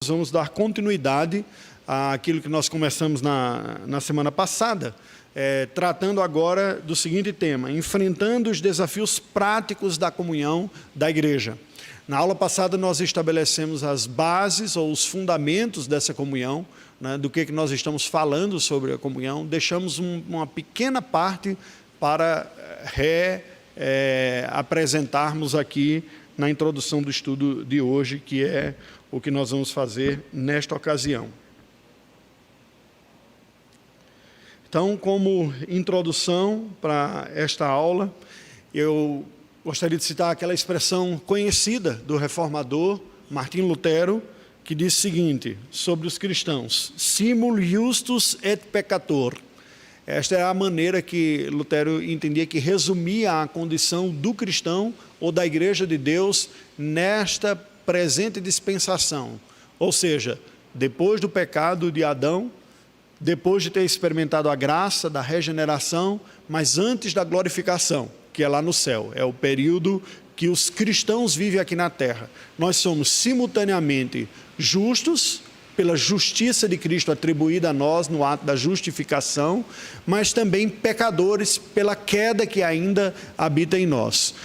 Vamos dar continuidade àquilo que nós começamos na semana passada, tratando agora do seguinte tema: enfrentando os desafios práticos da comunhão da igreja. Na aula passada nós estabelecemos as bases ou os fundamentos dessa comunhão, né, do que nós estamos falando sobre a comunhão. Deixamos uma pequena parte para apresentarmos aqui na introdução do estudo de hoje, que é o que nós vamos fazer nesta ocasião. Então, como introdução para esta aula, eu gostaria de citar aquela expressão conhecida do reformador Martim Lutero, que diz o seguinte sobre os cristãos: simul justus et peccator. Esta é a maneira que Lutero entendia que resumia a condição do cristão ou da igreja de Deus nesta presente dispensação. Ou seja, depois do pecado de Adão, depois de ter experimentado a graça da regeneração, mas antes da glorificação, que é lá no céu. É o período que os cristãos vivem aqui na terra. Nós somos simultaneamente justos, pela justiça de Cristo atribuída a nós no ato da justificação, mas também pecadores pela queda que ainda habita em nós.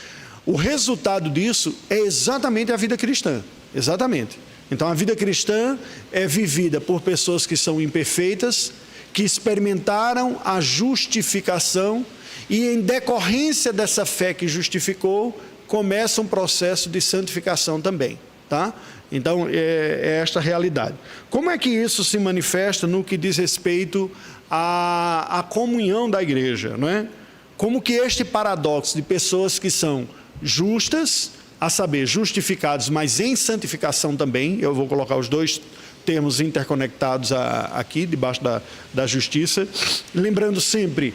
O resultado disso é exatamente a vida cristã, exatamente. Então a vida cristã é vivida por pessoas que são imperfeitas, que experimentaram a justificação e em decorrência dessa fé que justificou, começa um processo de santificação também, tá? Então, é esta a realidade. Como é que isso se manifesta no que diz respeito à comunhão da igreja, não é? Como que este paradoxo de pessoas que são justas, a saber, justificados, mas em santificação também, eu vou colocar os dois termos interconectados aqui, debaixo da justiça, lembrando sempre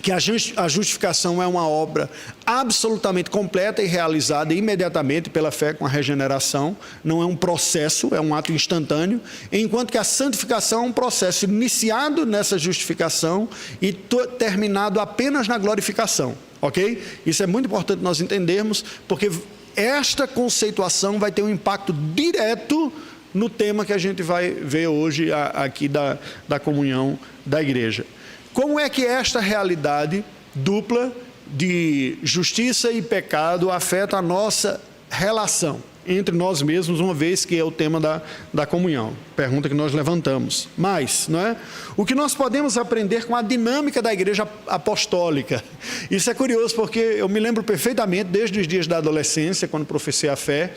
que a justificação é uma obra absolutamente completa e realizada imediatamente pela fé com a regeneração, não é um processo, é um ato instantâneo, enquanto que a santificação é um processo iniciado nessa justificação e terminado apenas na glorificação, ok? Isso é muito importante nós entendermos, porque esta conceituação vai ter um impacto direto no tema que a gente vai ver hoje aqui da comunhão da igreja. Como é que esta realidade dupla de justiça e pecado afeta a nossa relação entre nós mesmos, uma vez que é o tema da comunhão? Pergunta que nós levantamos. Mas, não é? O que nós podemos aprender com a dinâmica da igreja apostólica? Isso é curioso, porque eu me lembro perfeitamente, desde os dias da adolescência, quando professei a fé,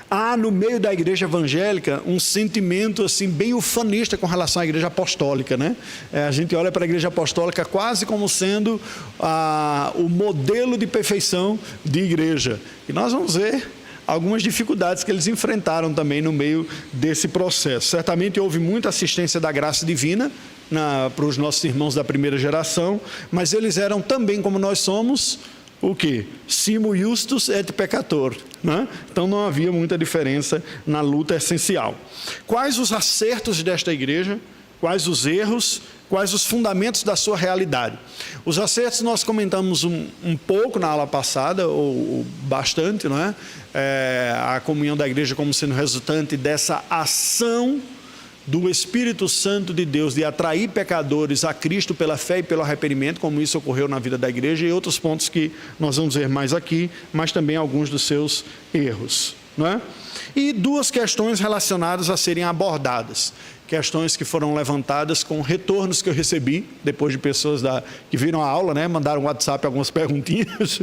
há no meio da igreja evangélica um sentimento assim bem ufanista com relação à igreja apostólica, né? A gente olha para a igreja apostólica quase como sendo o modelo de perfeição de igreja. E nós vamos ver algumas dificuldades que eles enfrentaram também no meio desse processo. Certamente houve muita assistência da graça divina para os nossos irmãos da primeira geração, mas eles eram também, como nós somos, o que? Simul justus et peccator, né? Então não havia muita diferença na luta essencial. Quais os acertos desta igreja? Quais os erros? Quais os fundamentos da sua realidade? Os acertos nós comentamos um pouco na aula passada, ou bastante, não é? A comunhão da igreja como sendo resultante dessa ação do Espírito Santo de Deus de atrair pecadores a Cristo pela fé e pelo arrependimento, como isso ocorreu na vida da igreja, e outros pontos que nós vamos ver mais aqui, mas também alguns dos seus erros, não é? E duas questões relacionadas a serem abordadas, questões que foram levantadas com retornos que eu recebi, depois de pessoas que viram a aula, né, mandaram um WhatsApp algumas perguntinhas,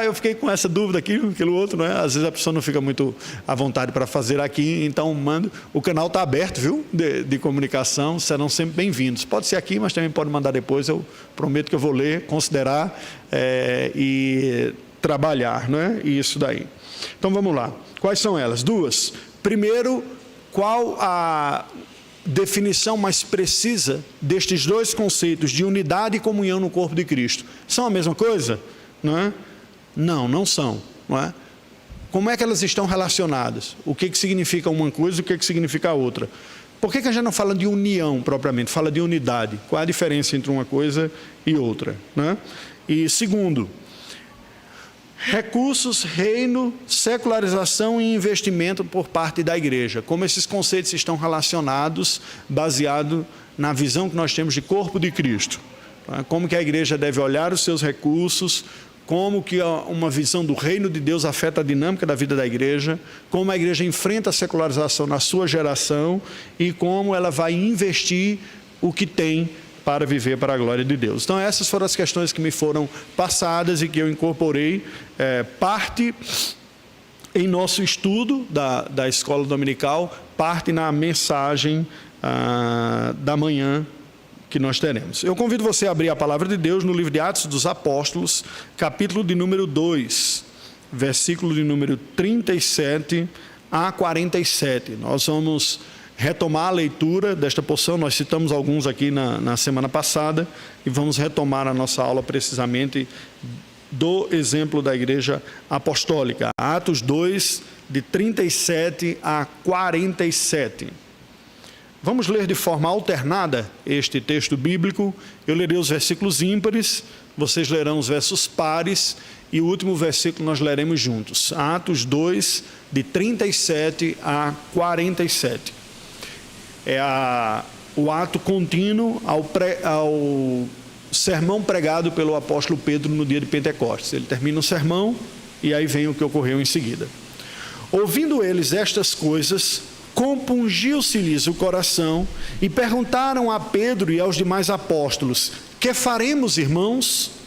eu fiquei com essa dúvida aqui, aquilo outro, né? Às vezes a pessoa não fica muito à vontade para fazer aqui, então mando, o canal está aberto, viu, de comunicação, serão sempre bem-vindos, pode ser aqui, mas também pode mandar depois, eu prometo que eu vou ler, considerar e trabalhar, né, isso daí. Então vamos lá, quais são elas? Duas. Primeiro, qual a definição mais precisa destes dois conceitos de unidade e comunhão no corpo de Cristo? São a mesma coisa? Não é? Não são, não é? Como é que elas estão relacionadas? O que significa uma coisa e o que significa a outra? Por que a gente não fala de união propriamente, fala de unidade? Qual é a diferença entre uma coisa e outra, né? E segundo, Recursos, reino, secularização e investimento por parte da igreja. Como esses conceitos estão relacionados, baseado na visão que nós temos de corpo de Cristo. Como que a igreja deve olhar os seus recursos, como que uma visão do reino de Deus afeta a dinâmica da vida da igreja, como a igreja enfrenta a secularização na sua geração e como ela vai investir o que tem para viver para a glória de Deus. Então essas foram as questões que me foram passadas e que eu incorporei parte em nosso estudo da escola dominical, parte na mensagem da manhã que nós teremos. Eu convido você a abrir a palavra de Deus no livro de Atos dos Apóstolos, capítulo de número 2, versículo de número 37 a 47. Nós vamos retomar a leitura desta porção, nós citamos alguns aqui na semana passada, e vamos retomar a nossa aula precisamente do exemplo da igreja apostólica. Atos 2, de 37 a 47. Vamos ler de forma alternada este texto bíblico. Eu lerei os versículos ímpares, vocês lerão os versos pares, e o último versículo nós leremos juntos. Atos 2, de 37 a 47. É o ato contínuo ao sermão pregado pelo apóstolo Pedro no dia de Pentecostes. Ele termina o sermão e aí vem o que ocorreu em seguida. Ouvindo eles estas coisas, compungiu-se-lhes o coração e perguntaram a Pedro e aos demais apóstolos: que faremos, irmãos?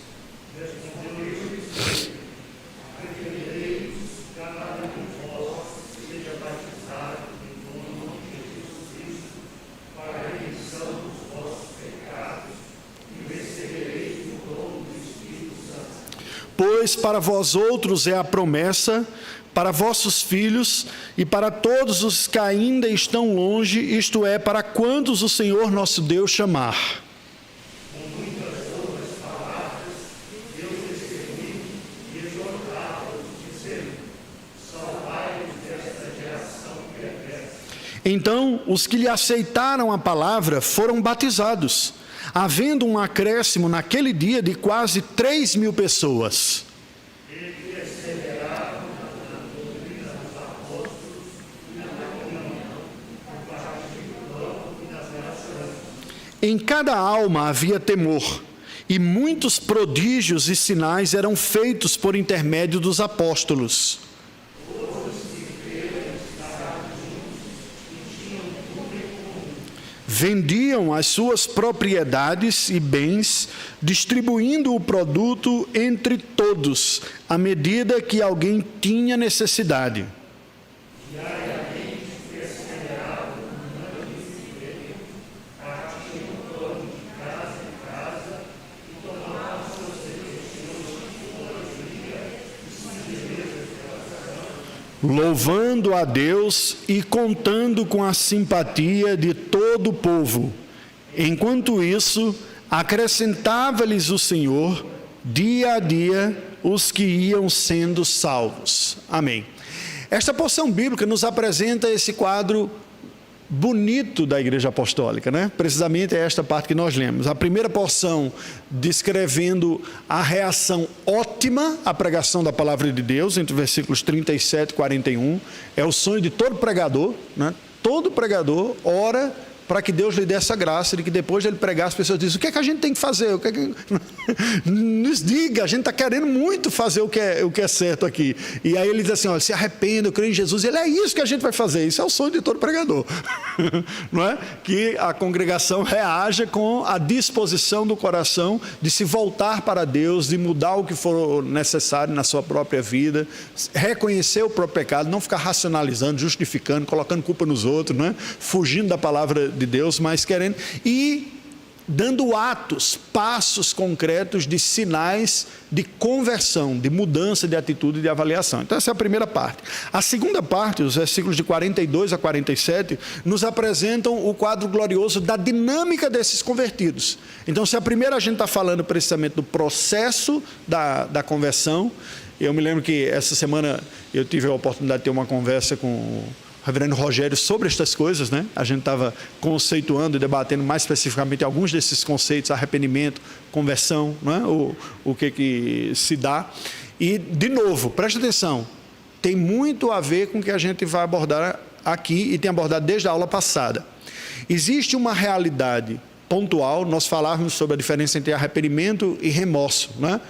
Pois para vós outros é a promessa, para vossos filhos e para todos os que ainda estão longe, isto é, para quantos o Senhor nosso Deus chamar. Com muitas outras palavras, Deus testemunha e exortava-os, dizendo: salvai-vos desta geração perversa. Então, os que lhe aceitaram a palavra foram batizados, havendo um acréscimo naquele dia de quase 3.000 pessoas. Em cada alma havia temor, e muitos prodígios e sinais eram feitos por intermédio dos apóstolos. Vendiam as suas propriedades e bens, distribuindo o produto entre todos, à medida que alguém tinha necessidade. Louvando a Deus e contando com a simpatia de todo o povo. Enquanto isso, acrescentava-lhes o Senhor, dia a dia, os que iam sendo salvos. Amém. Esta porção bíblica nos apresenta esse quadro bonito da igreja apostólica, né? Precisamente é esta parte que nós lemos. A primeira porção descrevendo a reação ótima à pregação da palavra de Deus, entre versículos 37 e 41, é o sonho de todo pregador, né? Todo pregador ora para que Deus lhe dê essa graça de que depois de ele pregar, as pessoas dizem: o que é que a gente tem que fazer? O que é que... Nos diga, a gente está querendo muito fazer o que é certo aqui. E aí ele diz assim: olha, se arrependa, eu creio em Jesus. Ele: é isso que a gente vai fazer. Isso é o sonho de todo pregador. Não é? Que a congregação reaja com a disposição do coração de se voltar para Deus, de mudar o que for necessário na sua própria vida, reconhecer o próprio pecado, não ficar racionalizando, justificando, colocando culpa nos outros, não é? Fugindo da palavra de Deus, mas querendo, e dando atos, passos concretos de sinais de conversão, de mudança de atitude e de avaliação. Então essa é a primeira parte. A segunda parte, os versículos de 42 a 47, nos apresentam o quadro glorioso da dinâmica desses convertidos. Então se a primeira a gente está falando precisamente do processo da conversão, eu me lembro que essa semana eu tive a oportunidade de ter uma conversa com o reverendo Rogério sobre estas coisas, né? A gente estava conceituando e debatendo mais especificamente alguns desses conceitos: arrependimento, conversão, não é? O que se dá. E, de novo, preste atenção, tem muito a ver com o que a gente vai abordar aqui e tem abordado desde a aula passada. Existe uma realidade pontual, nós falávamos sobre a diferença entre arrependimento e remorso, né?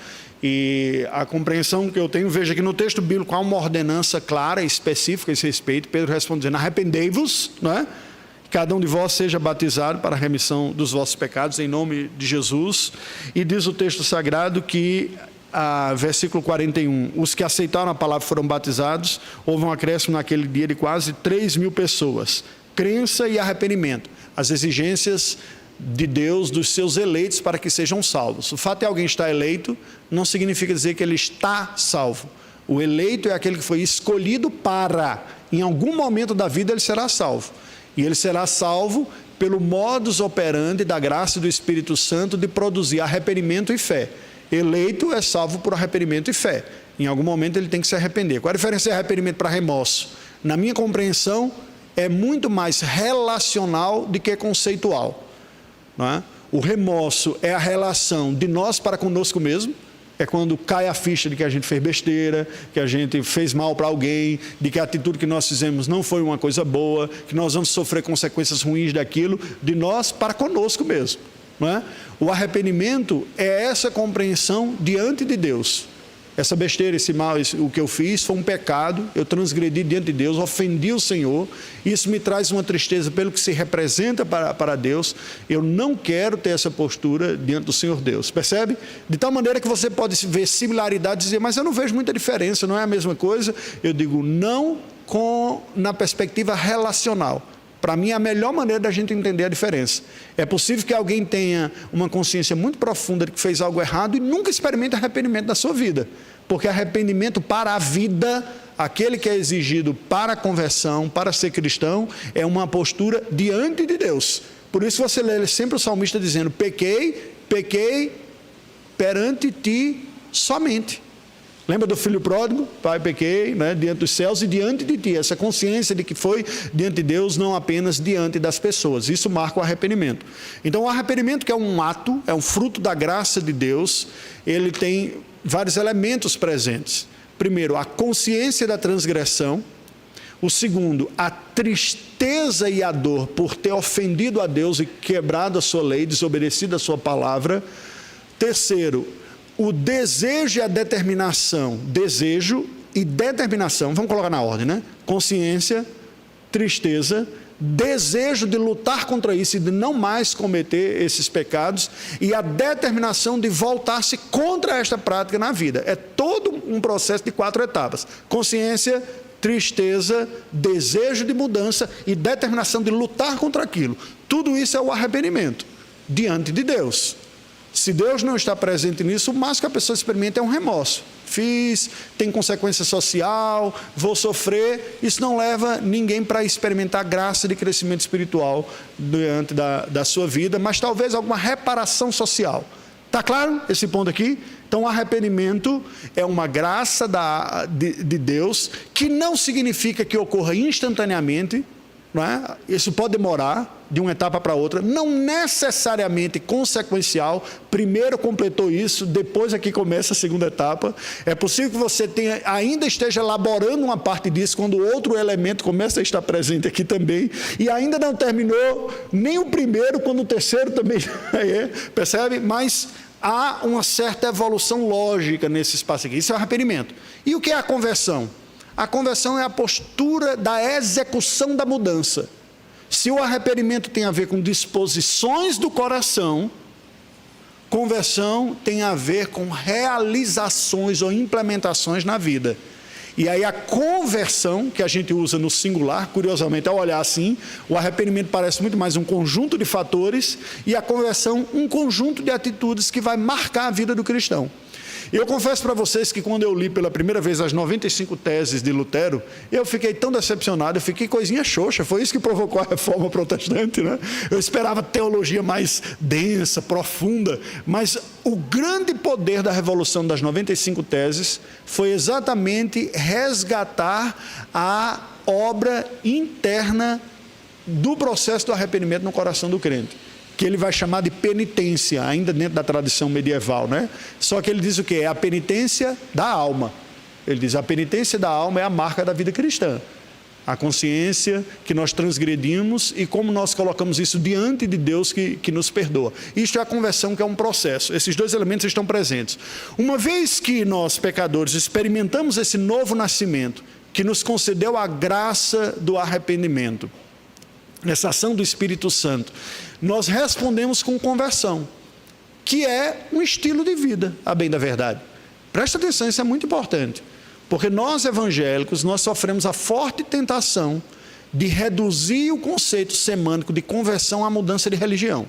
E a compreensão que eu tenho, veja que no texto bíblico há uma ordenança clara e específica a esse respeito. Pedro responde dizendo, arrependei-vos, não é? Cada um de vós seja batizado para a remissão dos vossos pecados em nome de Jesus. E diz o texto sagrado que, versículo 41, os que aceitaram a palavra foram batizados, houve um acréscimo naquele dia de quase 3.000 pessoas. Crença e arrependimento, as exigências de Deus, dos seus eleitos para que sejam salvos. O fato de alguém estar eleito não significa dizer que ele está salvo. O eleito é aquele que foi escolhido para, em algum momento da vida ele será salvo. E ele será salvo pelo modus operandi da graça do Espírito Santo de produzir arrependimento e fé. Eleito é salvo por arrependimento e fé. Em algum momento ele tem que se arrepender. Qual a diferença de arrependimento para remorso? Na minha compreensão, é muito mais relacional do que conceitual. Não é? O remorso é a relação de nós para conosco mesmo, é quando cai a ficha de que a gente fez besteira, que a gente fez mal para alguém, de que a atitude que nós fizemos não foi uma coisa boa, que nós vamos sofrer consequências ruins daquilo, de nós para conosco mesmo. Não é? O arrependimento é essa compreensão diante de Deus. Essa besteira, esse mal, o que eu fiz foi um pecado, eu transgredi diante de Deus, ofendi o Senhor, isso me traz uma tristeza pelo que se representa para Deus, eu não quero ter essa postura diante do Senhor Deus, percebe? De tal maneira que você pode ver similaridades e dizer, mas eu não vejo muita diferença, não é a mesma coisa? Eu digo, não na perspectiva relacional. Para mim, é a melhor maneira da gente entender a diferença. É possível que alguém tenha uma consciência muito profunda de que fez algo errado e nunca experimente arrependimento na sua vida. Porque arrependimento para a vida, aquele que é exigido para a conversão, para ser cristão, é uma postura diante de Deus. Por isso você lê sempre o salmista dizendo, pequei perante ti somente. Lembra do filho pródigo? Pai, pequei, né, diante dos céus e diante de ti. Essa consciência de que foi diante de Deus, não apenas diante das pessoas. Isso marca o arrependimento. Então, o arrependimento, que é um ato, é um fruto da graça de Deus, ele tem vários elementos presentes. Primeiro, a consciência da transgressão. O segundo, a tristeza e a dor por ter ofendido a Deus e quebrado a sua lei, desobedecido a sua palavra. Terceiro, o desejo e a determinação, desejo e determinação, vamos colocar na ordem, né? Consciência, tristeza, desejo de lutar contra isso e de não mais cometer esses pecados e a determinação de voltar-se contra esta prática na vida. É todo um processo de 4 etapas. Consciência, tristeza, desejo de mudança e determinação de lutar contra aquilo. Tudo isso é o arrependimento diante de Deus. Se Deus não está presente nisso, o mais que a pessoa experimenta é um remorso. Fiz, tem consequência social, vou sofrer. Isso não leva ninguém para experimentar graça de crescimento espiritual diante da sua vida, mas talvez alguma reparação social. Está claro esse ponto aqui? Então, o arrependimento é uma graça de Deus, que não significa que ocorra instantaneamente, não é? Isso pode demorar de uma etapa para outra, não necessariamente consequencial. Primeiro completou isso, depois aqui começa a segunda etapa. É possível que você ainda esteja elaborando uma parte disso, quando outro elemento começa a estar presente aqui também, e ainda não terminou nem o primeiro, quando o terceiro também é, percebe? Mas há uma certa evolução lógica nesse espaço aqui. Isso é o arrependimento. E o que é a conversão? A conversão é a postura da execução da mudança. Se o arrependimento tem a ver com disposições do coração, conversão tem a ver com realizações ou implementações na vida. E aí a conversão, que a gente usa no singular, curiosamente, ao olhar assim, o arrependimento parece muito mais um conjunto de fatores e a conversão um conjunto de atitudes que vai marcar a vida do cristão. Eu confesso para vocês que quando eu li pela primeira vez as 95 teses de Lutero, eu fiquei tão decepcionado, eu fiquei coisinha xoxa, foi isso que provocou a reforma protestante, né? Eu esperava teologia mais densa, profunda, mas o grande poder da revolução das 95 teses foi exatamente resgatar a obra interna do processo do arrependimento no coração do crente. que ele vai chamar de penitência, ainda dentro da tradição medieval, né? Só que ele diz o quê? É a penitência da alma. Ele diz, a penitência da alma é a marca da vida cristã. A consciência que nós transgredimos e como nós colocamos isso diante de Deus que nos perdoa. Isto é a conversão, que é um processo. Esses dois elementos estão presentes. Uma vez que nós, pecadores, experimentamos esse novo nascimento, que nos concedeu a graça do arrependimento, essa ação do Espírito Santo, nós respondemos com conversão, que é um estilo de vida, a bem da verdade. Presta atenção, isso é muito importante. Porque nós evangélicos, nós sofremos a forte tentação de reduzir o conceito semântico de conversão à mudança de religião.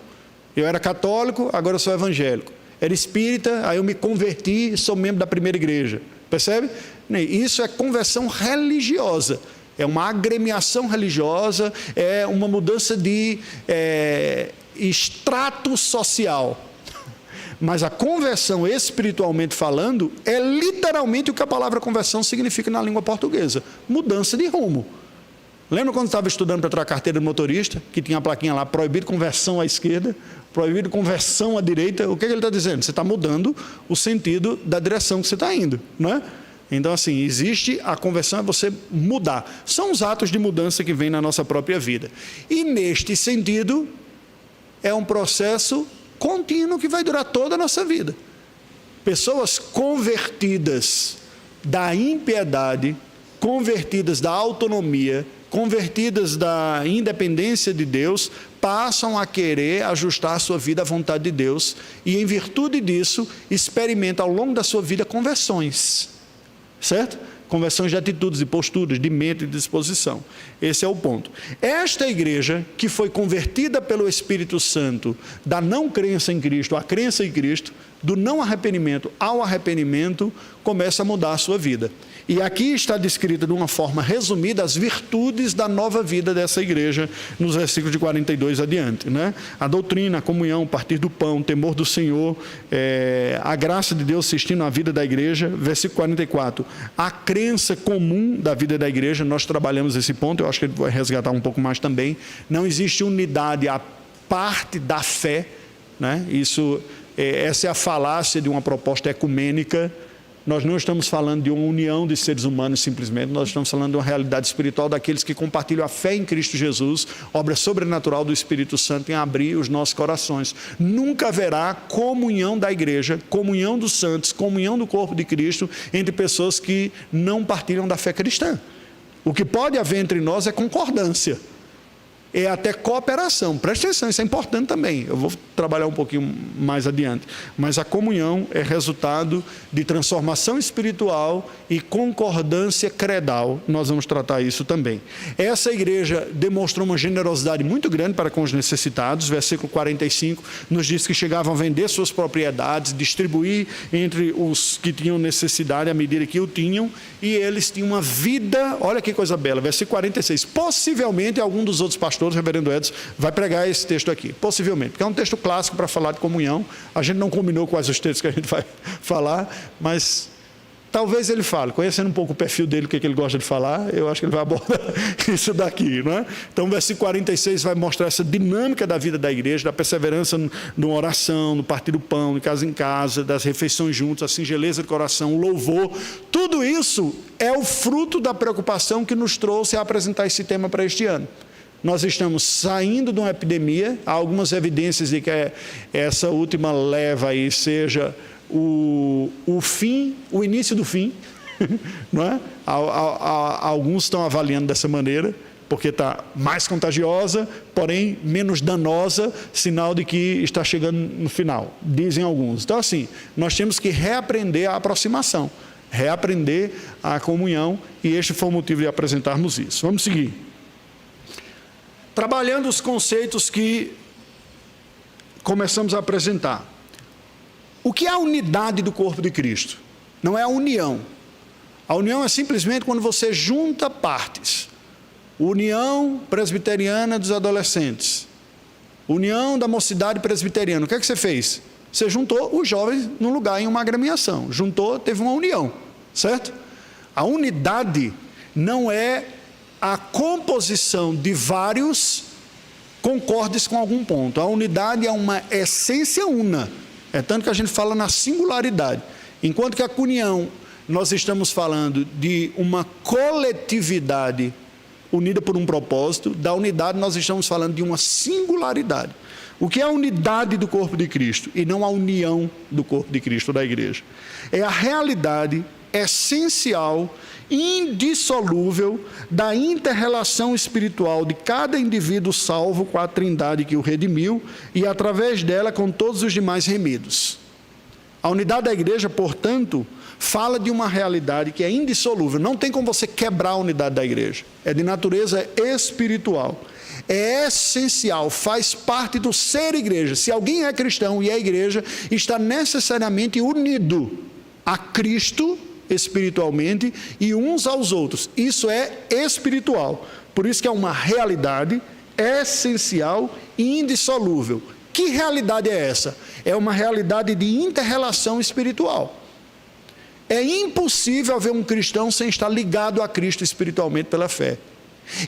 Eu era católico, agora eu sou evangélico. Era espírita, aí eu me converti e sou membro da primeira igreja. Percebe? Isso é conversão religiosa. É uma agremiação religiosa, é uma mudança de extrato social. Mas a conversão, espiritualmente falando, é literalmente o que a palavra conversão significa na língua portuguesa: mudança de rumo. Lembra quando estava estudando para tirar a carteira de motorista, que tinha a plaquinha lá, proibido conversão à esquerda, proibido conversão à direita? O que ele está dizendo? Você está mudando o sentido da direção que você está indo, não é? Então, assim, existe a conversão, é você mudar. São os atos de mudança que vêm na nossa própria vida. E, neste sentido, é um processo contínuo que vai durar toda a nossa vida. Pessoas convertidas da impiedade, convertidas da autonomia, convertidas da independência de Deus, passam a querer ajustar a sua vida à vontade de Deus e, em virtude disso, experimentam ao longo da sua vida conversões, certo? Conversões de atitudes, de posturas, de mente e de disposição. Esse é o ponto. Esta igreja que foi convertida pelo Espírito Santo da não crença em Cristo à crença em Cristo, do não arrependimento ao arrependimento, começa a mudar a sua vida. E aqui está descrita de uma forma resumida as virtudes da nova vida dessa igreja, nos versículos de 42 adiante, né? A doutrina, a comunhão, o partir do pão, o temor do Senhor, a graça de Deus assistindo à vida da igreja. Versículo 44, a crença comum da vida da igreja. Nós trabalhamos esse ponto, eu acho que ele vai resgatar um pouco mais também. Não existe unidade à parte da fé, né? Essa é a falácia de uma proposta ecumênica. Nós não estamos falando de uma união de seres humanos simplesmente, nós estamos falando de uma realidade espiritual daqueles que compartilham a fé em Cristo Jesus, obra sobrenatural do Espírito Santo em abrir os nossos corações. Nunca haverá comunhão da igreja, comunhão dos santos, comunhão do corpo de Cristo entre pessoas que não partilham da fé cristã. O que pode haver entre nós é concordância. É até cooperação. Preste atenção, isso é importante também. Eu vou trabalhar um pouquinho mais adiante. Mas a comunhão é resultado de transformação espiritual e concordância credal. Nós vamos tratar isso também. Essa igreja demonstrou uma generosidade muito grande para com os necessitados. Versículo 45 nos diz que chegavam a vender suas propriedades, distribuir entre os que tinham necessidade à medida que o tinham, e eles tinham uma vida, olha que coisa bela, versículo 46, possivelmente algum dos outros pastores, o reverendo Edson, vai pregar esse texto aqui, possivelmente, porque é um texto clássico para falar de comunhão. A gente não combinou quais os textos que a gente vai falar, mas talvez ele fale, conhecendo um pouco o perfil dele, o que ele gosta de falar, eu acho que ele vai abordar isso daqui, não é? Então o versículo 46 vai mostrar essa dinâmica da vida da igreja, da perseverança na oração, no partir do pão, de casa em casa, das refeições juntos, a singeleza de coração, o louvor. Tudo isso é o fruto da preocupação que nos trouxe a apresentar esse tema para este ano. Nós estamos saindo de uma epidemia, há algumas evidências de que essa última leva aí seja o fim, o início do fim, não é? Alguns estão avaliando dessa maneira, porque está mais contagiosa, porém menos danosa, sinal de que está chegando no final, dizem alguns. Então, assim, nós temos que reaprender a aproximação, reaprender a comunhão, e este foi o motivo de apresentarmos isso. Vamos seguir. Trabalhando os conceitos que começamos a apresentar. O que é a unidade do corpo de Cristo? Não é a união. A união é simplesmente quando você junta partes. União presbiteriana dos adolescentes. União da mocidade presbiteriana. O que é que você fez? Você juntou os jovens num lugar, em uma agremiação. Juntou, teve uma união, certo? A unidade não é a composição de vários concordes com algum ponto. A unidade é uma essência una. É tanto que a gente fala na singularidade. Enquanto que a comunhão, nós estamos falando de uma coletividade unida por um propósito, da unidade nós estamos falando de uma singularidade. O que é a unidade do corpo de Cristo e não a união do corpo de Cristo, da igreja? É a realidade essencial, indissolúvel da inter-relação espiritual de cada indivíduo salvo com a Trindade que o redimiu e através dela com todos os demais remidos. A unidade da igreja, portanto, fala de uma realidade que é indissolúvel. Não tem como você quebrar a unidade da igreja. É de natureza espiritual. É essencial, faz parte do ser igreja. Se alguém é cristão e é igreja, está necessariamente unido a Cristo espiritualmente e uns aos outros. Isso é espiritual. Por isso que é uma realidade essencial e indissolúvel. Que realidade é essa? É uma realidade de inter-relação espiritual. É impossível haver um cristão sem estar ligado a Cristo espiritualmente pela fé.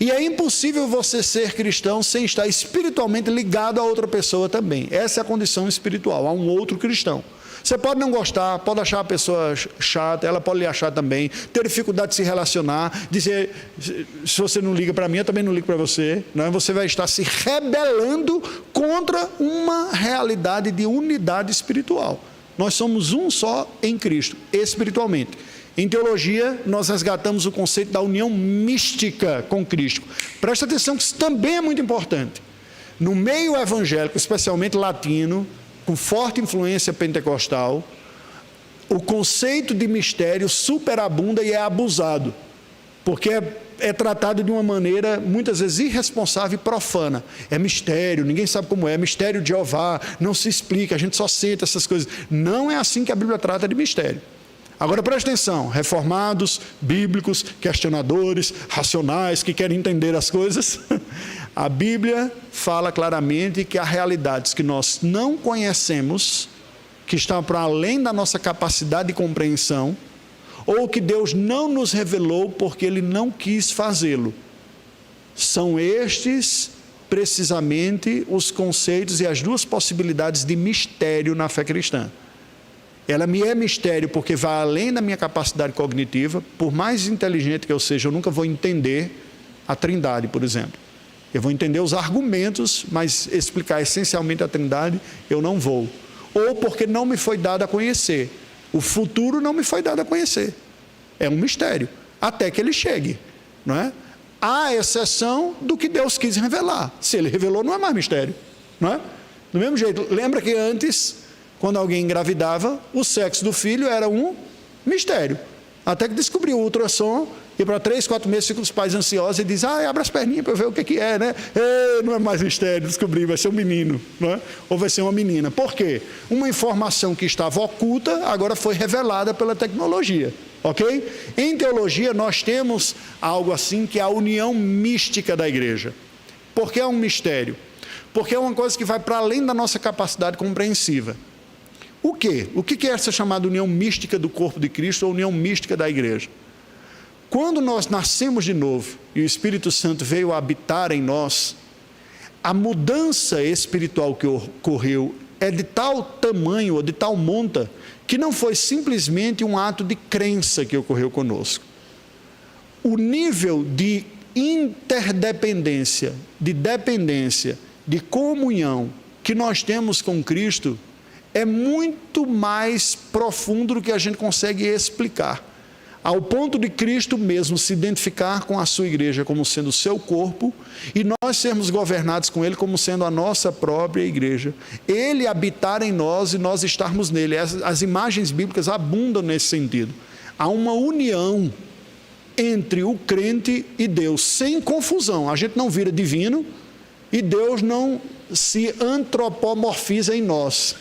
E é impossível você ser cristão sem estar espiritualmente ligado a outra pessoa também. Essa é a condição espiritual, a um outro cristão. Você pode não gostar, pode achar a pessoa chata, ela pode lhe achar também, ter dificuldade de se relacionar, dizer, se você não liga para mim, eu também não ligo para você. Não, você vai estar se rebelando contra uma realidade de unidade espiritual. Nós somos um só em Cristo, espiritualmente. Em teologia, nós resgatamos o conceito da união mística com Cristo. Presta atenção que isso também é muito importante. No meio evangélico, especialmente latino, com forte influência pentecostal, o conceito de mistério superabunda e é abusado, porque é tratado de uma maneira, muitas vezes, irresponsável e profana. É mistério, ninguém sabe como é mistério de Jeová, não se explica, a gente só sente essas coisas. Não é assim que a Bíblia trata de mistério. Agora, presta atenção, reformados, bíblicos, questionadores, racionais, que querem entender as coisas. A Bíblia fala claramente que há realidades que nós não conhecemos, que estão para além da nossa capacidade de compreensão, ou que Deus não nos revelou porque Ele não quis fazê-lo. São estes, precisamente, os conceitos e as duas possibilidades de mistério na fé cristã. Ela me é mistério porque vai além da minha capacidade cognitiva. Por mais inteligente que eu seja, eu nunca vou entender a Trindade, por exemplo. Eu vou entender os argumentos, mas explicar essencialmente a Trindade, eu não vou. Ou porque não me foi dado a conhecer. O futuro não me foi dado a conhecer. É um mistério, até que ele chegue, não é? À exceção do que Deus quis revelar. Se Ele revelou, não é mais mistério, não é? Do mesmo jeito, lembra que antes, quando alguém engravidava, o sexo do filho era um mistério. Até que descobriu o ultrassom, e para 3, 4 meses ficam os pais ansiosos e dizem, abre as perninhas para eu ver o que é, né? Não é mais mistério, descobri, vai ser um menino, não é? Ou vai ser uma menina. Por quê? Uma informação que estava oculta, agora foi revelada pela tecnologia, ok? Em teologia, nós temos algo assim que é a união mística da igreja. Por que é um mistério? Porque é uma coisa que vai para além da nossa capacidade compreensiva. O quê? O que é essa chamada união mística do corpo de Cristo ou união mística da igreja? Quando nós nascemos de novo e o Espírito Santo veio habitar em nós, a mudança espiritual que ocorreu é de tal tamanho ou de tal monta que não foi simplesmente um ato de crença que ocorreu conosco. O nível de interdependência, de dependência, de comunhão que nós temos com Cristo é muito mais profundo do que a gente consegue explicar. Ao ponto de Cristo mesmo se identificar com a sua igreja como sendo o seu corpo e nós sermos governados com Ele como sendo a nossa própria igreja. Ele habitar em nós e nós estarmos nele. As imagens bíblicas abundam nesse sentido. Há uma união entre o crente e Deus, sem confusão. A gente não vira divino e Deus não se antropomorfiza em nós,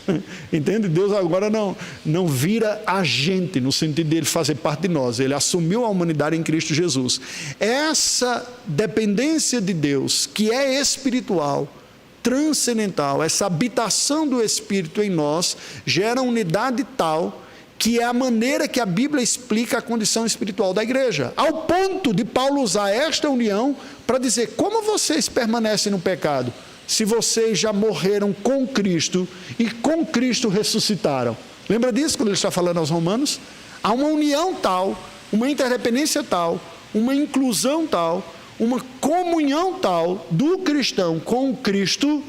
entende? Deus agora não vira agente, no sentido de Ele fazer parte de nós, Ele assumiu a humanidade em Cristo Jesus. Essa dependência de Deus, que é espiritual, transcendental, essa habitação do Espírito em nós, gera unidade tal, que é a maneira que a Bíblia explica a condição espiritual da igreja, ao ponto de Paulo usar esta união para dizer, como vocês permanecem no pecado? se vocês já morreram com Cristo e com Cristo ressuscitaram? Lembra disso quando ele está falando aos Romanos? Há uma união tal, uma interdependência tal, uma inclusão tal, uma comunhão tal do cristão com Cristo,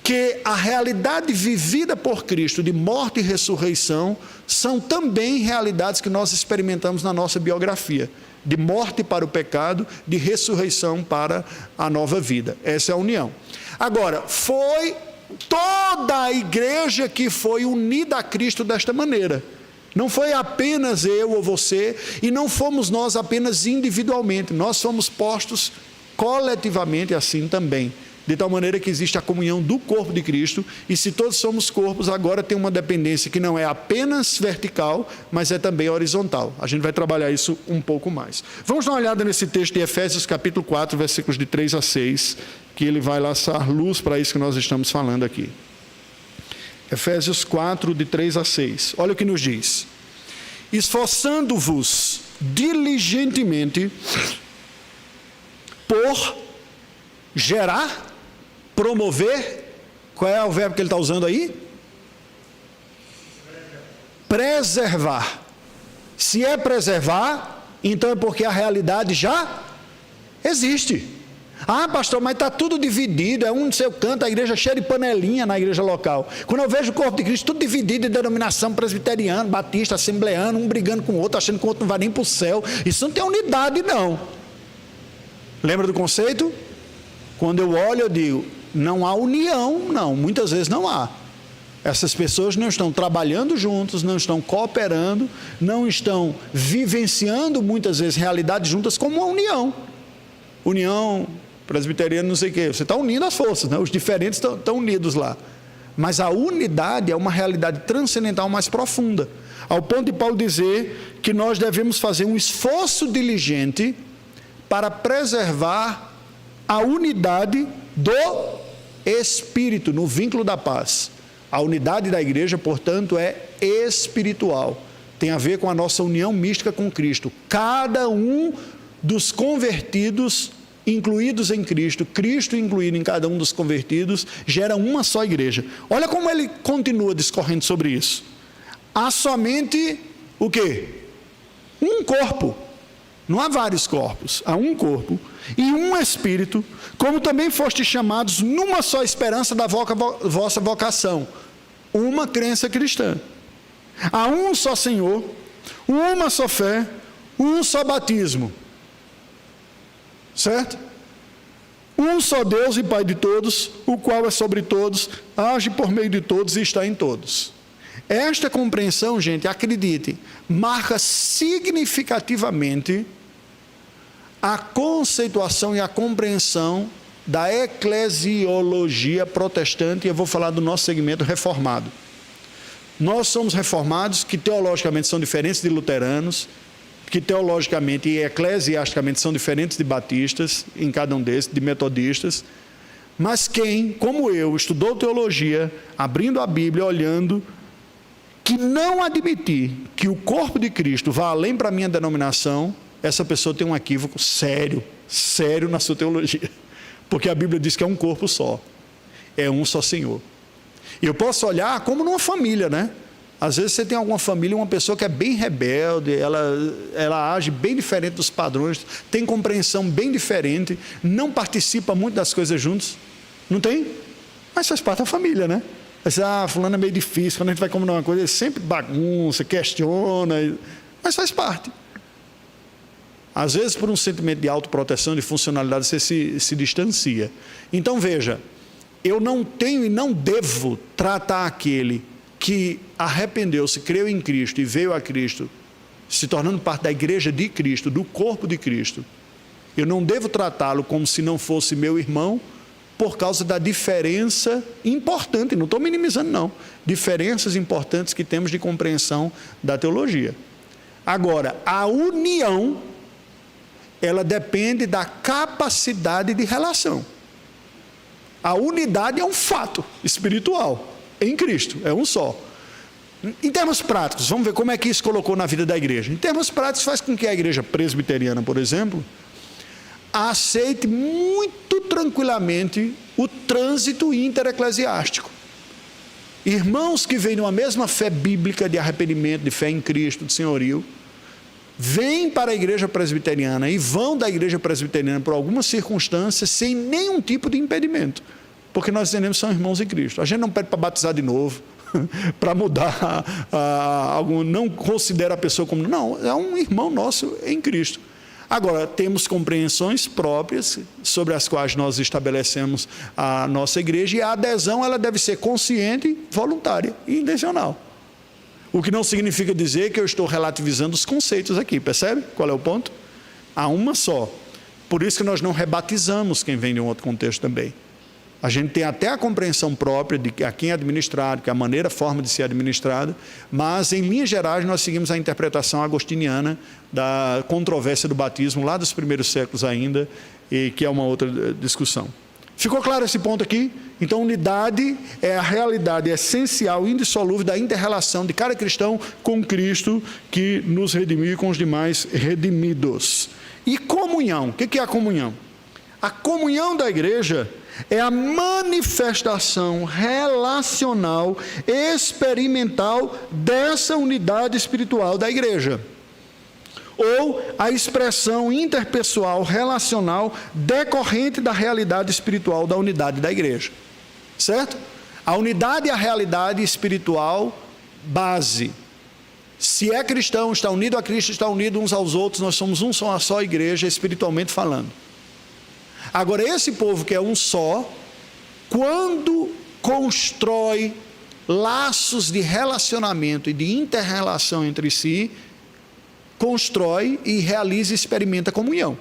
que a realidade vivida por Cristo de morte e ressurreição são também realidades que nós experimentamos na nossa biografia, de morte para o pecado, de ressurreição para a nova vida. Essa é a união. Agora, foi toda a igreja que foi unida a Cristo desta maneira. Não foi apenas eu ou você, e não fomos nós apenas individualmente, nós fomos postos coletivamente assim também. De tal maneira que existe a comunhão do corpo de Cristo, e se todos somos corpos, agora tem uma dependência que não é apenas vertical, mas é também horizontal. A gente vai trabalhar isso um pouco mais. Vamos dar uma olhada nesse texto de Efésios capítulo 4, versículos de 3 a 6, que ele vai lançar luz para isso que nós estamos falando aqui. Efésios 4, de 3 a 6. Olha o que nos diz. Esforçando-vos diligentemente por gerar, promover, qual é o verbo que ele está usando aí? Preservar. Se é preservar, então é porque a realidade já existe. Ah, pastor, mas está tudo dividido, é um no seu canto, a igreja cheia de panelinha na igreja local. Quando eu vejo o corpo de Cristo tudo dividido em denominação presbiteriana, batista, assembleano, um brigando com o outro, achando que o outro não vai nem para o céu. Isso não tem unidade, não. Lembra do conceito? Quando eu olho, eu digo, não há união, não, muitas vezes não há. Essas pessoas não estão trabalhando juntos, não estão cooperando, não estão vivenciando muitas vezes realidades juntas como uma união. União presbiteriana, não sei o quê, você está unindo as forças, né? Os diferentes estão unidos lá. Mas a unidade é uma realidade transcendental mais profunda, ao ponto de Paulo dizer que nós devemos fazer um esforço diligente para preservar a unidade do Espírito, no vínculo da paz. A unidade da igreja, portanto, é espiritual. Tem a ver com a nossa união mística com Cristo. Cada um dos convertidos, incluídos em Cristo, Cristo incluído em cada um dos convertidos, gera uma só igreja. Olha como ele continua discorrendo sobre isso. Há somente o quê? Um corpo. Não há vários corpos, há um corpo e um Espírito, como também fostes chamados numa só esperança da vossa vocação, uma crença cristã. Há um só Senhor, uma só fé, um só batismo. Certo? Um só Deus e Pai de todos, o qual é sobre todos, age por meio de todos e está em todos. Esta compreensão, gente, acredite, marca significativamente a conceituação e a compreensão da eclesiologia protestante, e eu vou falar do nosso segmento reformado. Nós somos reformados, que teologicamente são diferentes de luteranos, que teologicamente e eclesiasticamente são diferentes de batistas, em cada um desses, de metodistas, mas quem, como eu, estudou teologia, abrindo a Bíblia, olhando, que não admitir que o corpo de Cristo vá além para a minha denominação, essa pessoa tem um equívoco sério na sua teologia, porque a Bíblia diz que é um corpo só, é um só Senhor. E eu posso olhar como numa família, né? Às vezes você tem alguma família, uma pessoa que é bem rebelde, ela age bem diferente dos padrões, tem compreensão bem diferente, não participa muito das coisas juntos, não tem? Mas faz parte da família, né? Você, fulano é meio difícil, quando a gente vai combinar uma coisa, ele sempre bagunça, questiona, mas faz parte. Às vezes, por um sentimento de autoproteção, de funcionalidade, você se distancia. Então, veja, eu não tenho e não devo tratar aquele que arrependeu-se, creu em Cristo e veio a Cristo, se tornando parte da igreja de Cristo, do corpo de Cristo. Eu não devo tratá-lo como se não fosse meu irmão, por causa da diferença importante, não estou minimizando não, diferenças importantes que temos de compreensão da teologia. Agora, a união, ela depende da capacidade de relação. A unidade é um fato espiritual em Cristo, é um só. Em termos práticos, vamos ver como é que isso colocou na vida da igreja. Em termos práticos, faz com que a igreja presbiteriana, por exemplo, aceite muito tranquilamente o trânsito intereclesiástico. Irmãos que vêm de uma mesma fé bíblica de arrependimento, de fé em Cristo, de senhorio, vêm para a igreja presbiteriana e vão da igreja presbiteriana por algumas circunstâncias sem nenhum tipo de impedimento, porque nós entendemos que são irmãos em Cristo. A gente não pede para batizar de novo, para mudar algum, não considera a pessoa como, não, é um irmão nosso em Cristo. Agora, temos compreensões próprias sobre as quais nós estabelecemos a nossa igreja, e a adesão ela deve ser consciente, voluntária e intencional. O que não significa dizer que eu estou relativizando os conceitos aqui, percebe? Qual é o ponto? Há uma só. Por isso que nós não rebatizamos quem vem de um outro contexto também. A gente tem até a compreensão própria de a quem é administrado, que é a maneira, a forma de ser administrado, mas em linhas gerais nós seguimos a interpretação agostiniana da controvérsia do batismo, lá dos primeiros séculos ainda, e que é uma outra discussão. Ficou claro esse ponto aqui? Então, unidade é a realidade essencial, indissolúvel da inter-relação de cada cristão com Cristo, que nos redimiu e com os demais redimidos. E comunhão, o que é a comunhão? A comunhão da igreja é a manifestação relacional, experimental dessa unidade espiritual da igreja, ou a expressão interpessoal relacional decorrente da realidade espiritual da unidade da igreja, certo? A unidade e a realidade espiritual base. Se é cristão, está unido a Cristo, está unido uns aos outros, nós somos uma só igreja, espiritualmente falando. Agora, esse povo que é um só, quando constrói laços de relacionamento e de inter-relação entre si, constrói e realiza e experimenta comunhão.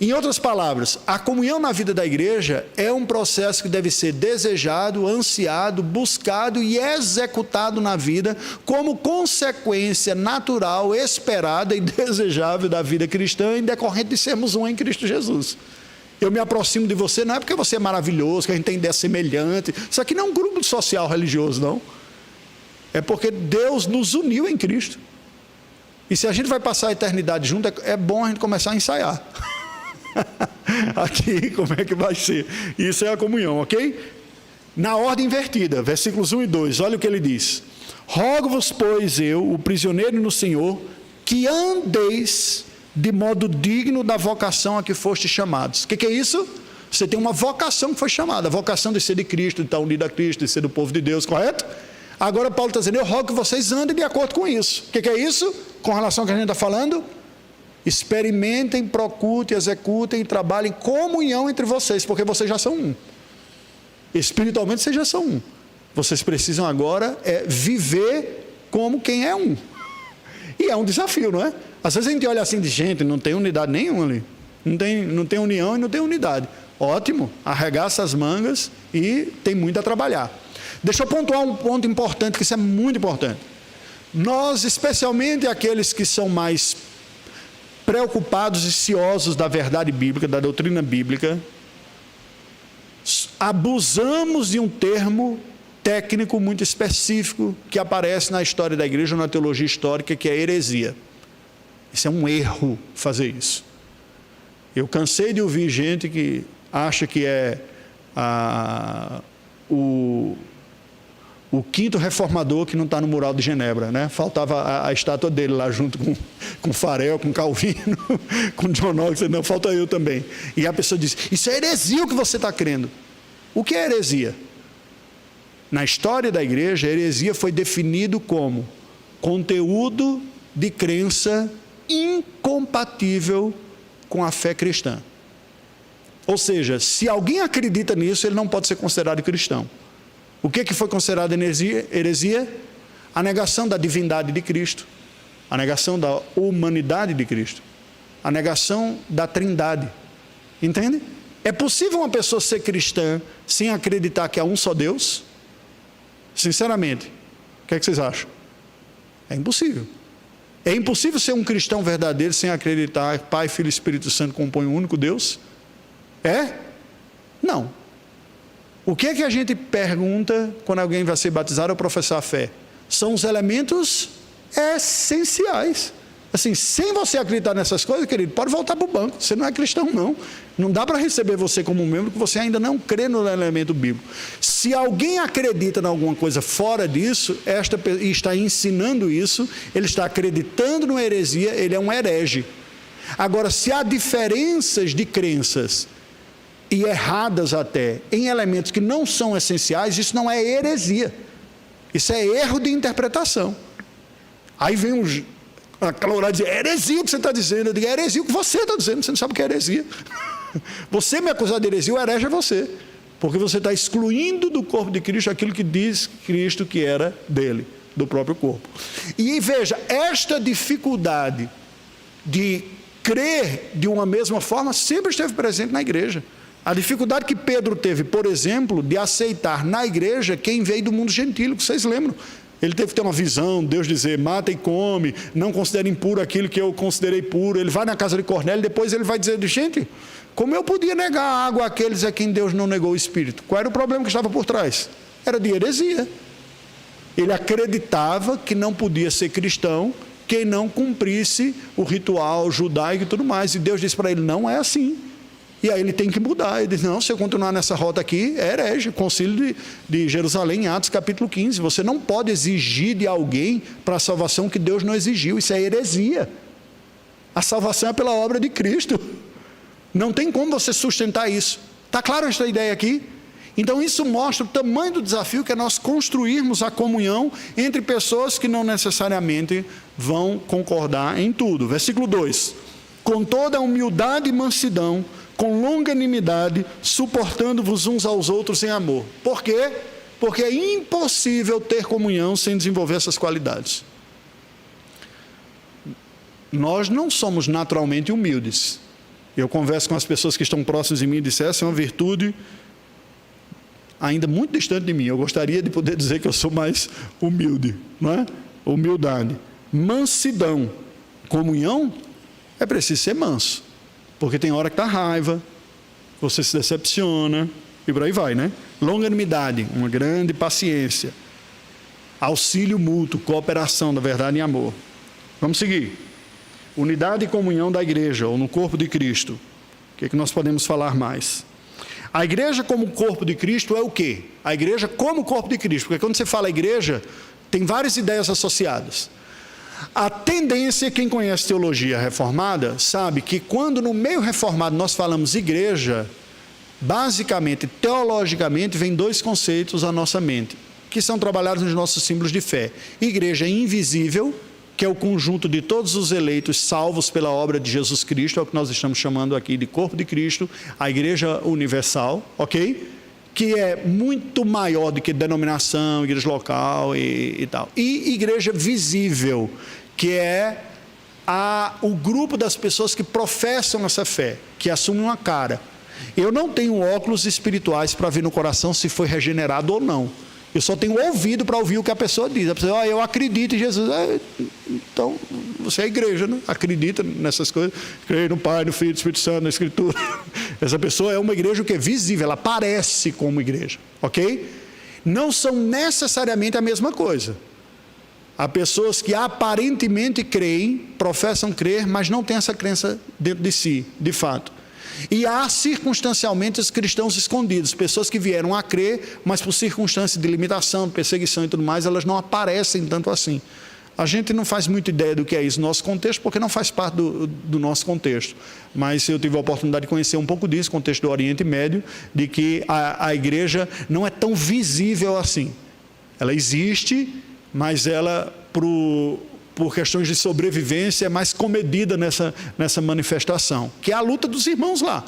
Em outras palavras, a comunhão na vida da igreja é um processo que deve ser desejado, ansiado, buscado e executado na vida como consequência natural, esperada e desejável da vida cristã em decorrente de sermos um em Cristo Jesus. Eu me aproximo de você não é porque você é maravilhoso, que a gente tem ideia semelhante. Isso aqui não é um grupo social religioso, não. É porque Deus nos uniu em Cristo. E se a gente vai passar a eternidade junto, é bom a gente começar a ensaiar. Aqui, como é que vai ser? Isso é a comunhão, ok? Na ordem invertida, versículos 1 e 2, olha o que ele diz: rogo-vos, pois, eu, o prisioneiro no Senhor, que andeis de modo digno da vocação a que foste chamados. O que é isso? Você tem uma vocação que foi chamada, a vocação de ser de Cristo, de estar unido a Cristo, de ser do povo de Deus, correto? Agora Paulo está dizendo, eu rogo que vocês andem de acordo com isso. O que é isso? Com relação ao que a gente está falando? Experimentem, procurem, executem e trabalhem em comunhão entre vocês, porque vocês já são um. Espiritualmente vocês já são um. Vocês precisam agora viver como quem é um. E é um desafio, não é? Às vezes a gente olha assim de gente, não tem unidade nenhuma ali. Não tem união e não tem unidade. Ótimo, arregaça as mangas e tem muito a trabalhar. Deixa eu pontuar um ponto importante, que isso é muito importante. Nós, especialmente aqueles que são mais preocupados e ciosos da verdade bíblica, da doutrina bíblica, abusamos de um termo técnico muito específico que aparece na história da igreja, na teologia histórica, que é heresia. Isso é um erro fazer isso. Eu cansei de ouvir gente que acha que é o quinto reformador que não está no mural de Genebra, né? Faltava a estátua dele lá junto com Farel, com Calvino, com John Knox, não, falta eu também. E a pessoa diz, isso é heresia o que você está crendo. O que é heresia? Na história da igreja, a heresia foi definido como conteúdo de crença incompatível com a fé cristã. Ou seja, se alguém acredita nisso, ele não pode ser considerado cristão. O que foi considerado heresia? A negação da divindade de Cristo, a negação da humanidade de Cristo, a negação da trindade. Entende? É possível uma pessoa ser cristã sem acreditar que há um só Deus? Sinceramente, o que vocês acham? É impossível. É impossível ser um cristão verdadeiro sem acreditar que Pai, Filho e Espírito Santo compõem um único Deus? É? Não. O que é que a gente pergunta quando alguém vai ser batizado ou professar a fé? São os elementos essenciais. Assim, sem você acreditar nessas coisas, querido, pode voltar para o banco. Você não é cristão, não. Não dá para receber você como um membro que você ainda não crê no elemento bíblico. Se alguém acredita em alguma coisa fora disso, e está ensinando isso, ele está acreditando numa heresia, ele é um herege. Agora, se há diferenças de crenças, e erradas até, em elementos que não são essenciais, isso não é heresia. Isso é erro de interpretação. Aí vem aquela hora de dizer, heresia o que você está dizendo. Eu digo, é heresia o que você está dizendo, você não sabe o que é heresia. Você me acusar de heresia, o herege é você. Porque você está excluindo do corpo de Cristo aquilo que diz Cristo que era dele, do próprio corpo. E veja, esta dificuldade de crer de uma mesma forma sempre esteve presente na igreja. A dificuldade que Pedro teve, por exemplo, de aceitar na igreja quem veio do mundo gentílico, vocês lembram? Ele teve que ter uma visão, Deus dizer, mata e come, não considere impuro aquilo que eu considerei puro. Ele vai na casa de Cornélio e depois ele vai dizer, gente, como eu podia negar a água àqueles a quem Deus não negou o Espírito? Qual era o problema que estava por trás? Era de heresia. Ele acreditava que não podia ser cristão quem não cumprisse o ritual judaico e tudo mais. E Deus disse para ele, não é assim. E aí ele tem que mudar. Ele diz, não, se eu continuar nessa rota aqui, é herege. Concílio de Jerusalém, em Atos capítulo 15. Você não pode exigir de alguém para a salvação que Deus não exigiu. Isso é heresia. A salvação é pela obra de Cristo. Não tem como você sustentar isso. Está claro esta ideia aqui? Então isso mostra o tamanho do desafio que é nós construirmos a comunhão entre pessoas que não necessariamente vão concordar em tudo. Versículo 2. Com toda a humildade e mansidão, com longanimidade, suportando-vos uns aos outros em amor. Por quê? Porque é impossível ter comunhão sem desenvolver essas qualidades. Nós não somos naturalmente humildes. Eu converso com as pessoas que estão próximas de mim e disseram, essa é uma virtude ainda muito distante de mim. Eu gostaria de poder dizer que eu sou mais humilde, não é? Humildade. Mansidão. Comunhão, é preciso ser manso. Porque tem hora que está raiva, você se decepciona, e por aí vai, né? Longanimidade, uma grande paciência. Auxílio mútuo, cooperação da verdade e amor. Vamos seguir. Unidade e comunhão da igreja, ou no corpo de Cristo. O que é que nós podemos falar mais? A igreja como corpo de Cristo é o quê? A igreja como corpo de Cristo. Porque quando você fala igreja, tem várias ideias associadas. A tendência, quem conhece teologia reformada, sabe que quando no meio reformado nós falamos igreja, basicamente, teologicamente, vem dois conceitos à nossa mente, que são trabalhados nos nossos símbolos de fé. Igreja invisível, que é o conjunto de todos os eleitos salvos pela obra de Jesus Cristo, é o que nós estamos chamando aqui de corpo de Cristo, a igreja universal, ok? Que é muito maior do que denominação, igreja local e tal. E igreja visível, que é o grupo das pessoas que professam essa fé, que assumem uma cara. Eu não tenho óculos espirituais para ver no coração se foi regenerado ou não. Eu só tenho ouvido para ouvir o que a pessoa diz. A pessoa, eu acredito em Jesus. Então, você é igreja, né? Acredita nessas coisas. Creio no Pai, no Filho, no Espírito Santo, na Escritura. Essa pessoa é uma igreja que é visível, ela parece como igreja, ok? Não são necessariamente a mesma coisa. Há pessoas que aparentemente creem, professam crer, mas não têm essa crença dentro de si, de fato. E há circunstancialmente os cristãos escondidos, pessoas que vieram a crer, mas por circunstâncias de limitação, de perseguição e tudo mais, elas não aparecem tanto assim. A gente não faz muita ideia do que é isso no nosso contexto, porque não faz parte do nosso contexto. Mas eu tive a oportunidade de conhecer um pouco disso, contexto do Oriente Médio, de que a igreja não é tão visível assim. Ela existe, mas ela, por questões de sobrevivência, é mais comedida nessa manifestação, que é a luta dos irmãos lá,